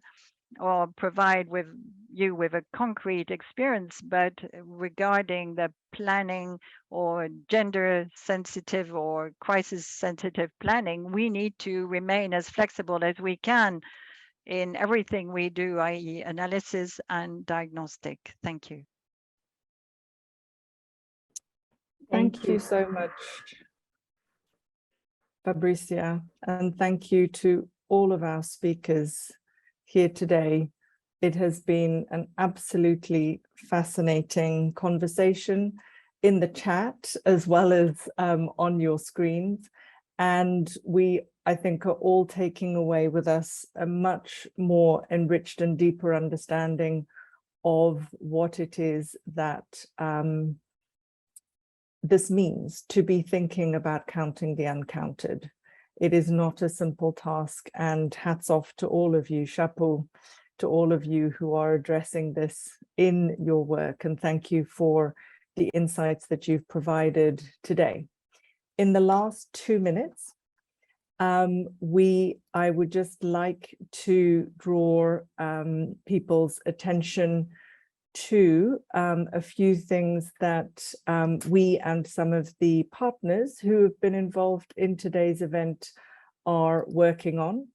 or provide with you with a concrete experience, but regarding the planning or gender sensitive or crisis sensitive planning, we need to remain as flexible as we can in everything we do, i.e. analysis and diagnostic. Thank you. Thank you so much, Fabricia, and thank you to all of our speakers here today. It has been an absolutely fascinating conversation in the chat as well as on your screens. And we, I think, are all taking away with us a much more enriched and deeper understanding of what it is that this means to be thinking about counting the uncounted. It is not a simple task, and hats off to all of you, chapeau to all of you who are addressing this in your work, and thank you for the insights that you've provided today. In the last 2 minutes, I would just like to draw people's attention to a few things that we and some of the partners who have been involved in today's event are working on.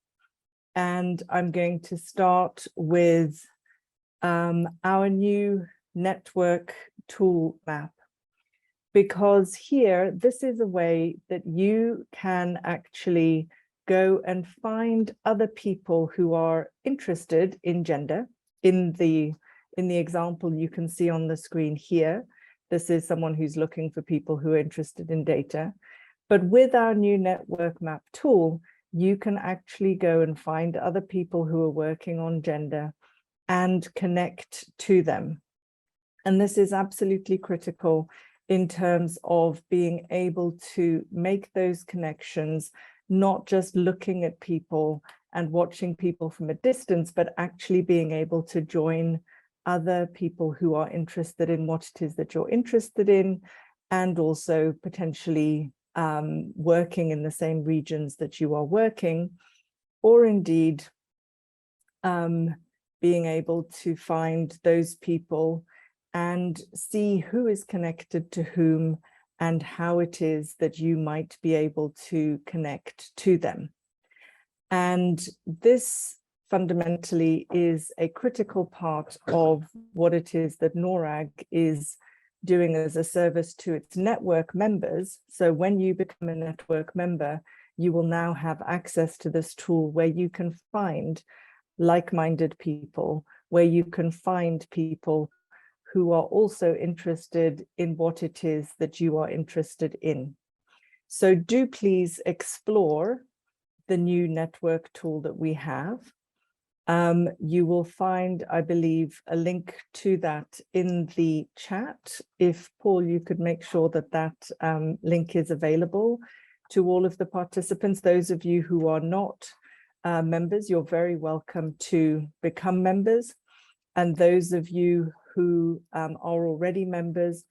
And I'm going to start with our new network tool map. because here, this is a way that you can actually go and find other people who are interested in gender. In the example you can see on the screen here, this is someone who's looking for people who are interested in data. But with our new network map tool, you can actually go and find other people who are working on gender and connect to them. And this is absolutely critical in terms of being able to make those connections, not just looking at people and watching people from a distance, but actually being able to join other people who are interested in what it is that you're interested in, and also potentially working in the same regions that you are working, or indeed being able to find those people and see who is connected to whom and how it is that you might be able to connect to them. And this fundamentally is a critical part of what it is that NORRAG is doing as a service to its network members. So when you become a network member, you will now have access to this tool where you can find like-minded people, where you can find people who are also interested in what it is that you are interested in. So do please explore the new network tool that we have. You will find, I believe, a link to that in the chat. If Paul, you could make sure that that link is available to all of the participants. Those of you who are not members, you're very welcome to become members. And those of you who are already members,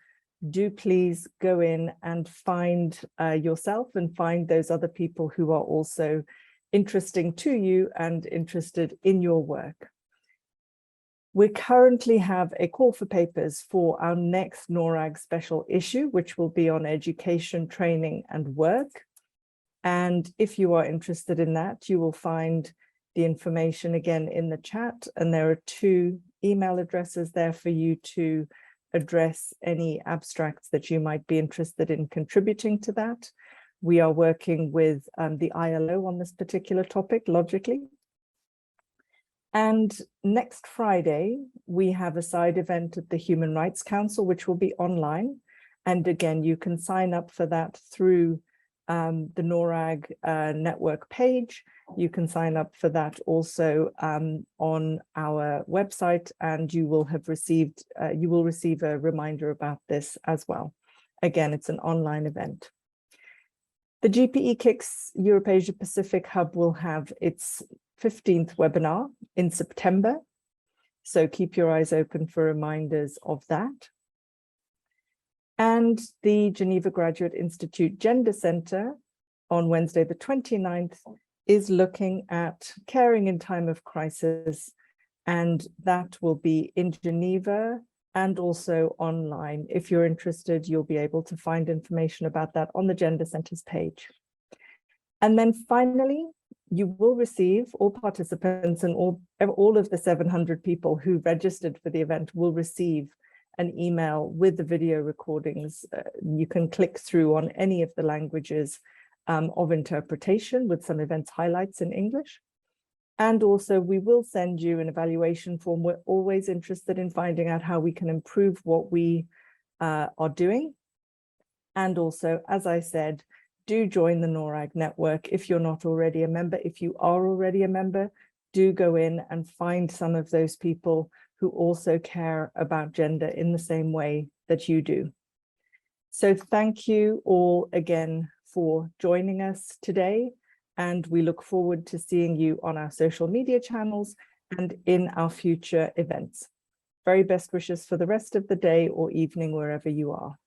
do please go in and find yourself and find those other people who are also interesting to you and interested in your work. We currently have a call for papers for our next NORRAG special issue, which will be on education, training, and work. And if you are interested in that, you will find the information again in the chat, and there are 2 email addresses there for you to address any abstracts that you might be interested in contributing to that. We are working with the ILO on this particular topic, logically. And next Friday, we have a side event at the Human Rights Council, which will be online. And again, you can sign up for that through the NORRAG network page. You can sign up for that also on our website, and you will have received, you will receive a reminder about this as well. Again, it's an online event. The GPE KIX Europe Asia Pacific Hub will have its 15th webinar in September. So keep your eyes open for reminders of that. And the Geneva Graduate Institute Gender Center on Wednesday, the 29th, is looking at caring in time of crisis. And that will be in Geneva and also online. If you're interested, you'll be able to find information about that on the Gender Center's page. And then finally, you will receive, all participants and all of the 700 people who registered for the event will receive an email with the video recordings. You can click through on any of the languages of interpretation with some events highlights in English. And also we will send you an evaluation form. We're always interested in finding out how we can improve what we are doing. And also, as I said, do join the NORRAG network if you're not already a member. If you are already a member, do go in and find some of those people who also care about gender in the same way that you do. So thank you all again for joining us today, and we look forward to seeing you on our social media channels and in our future events. Very best wishes for the rest of the day or evening, wherever you are.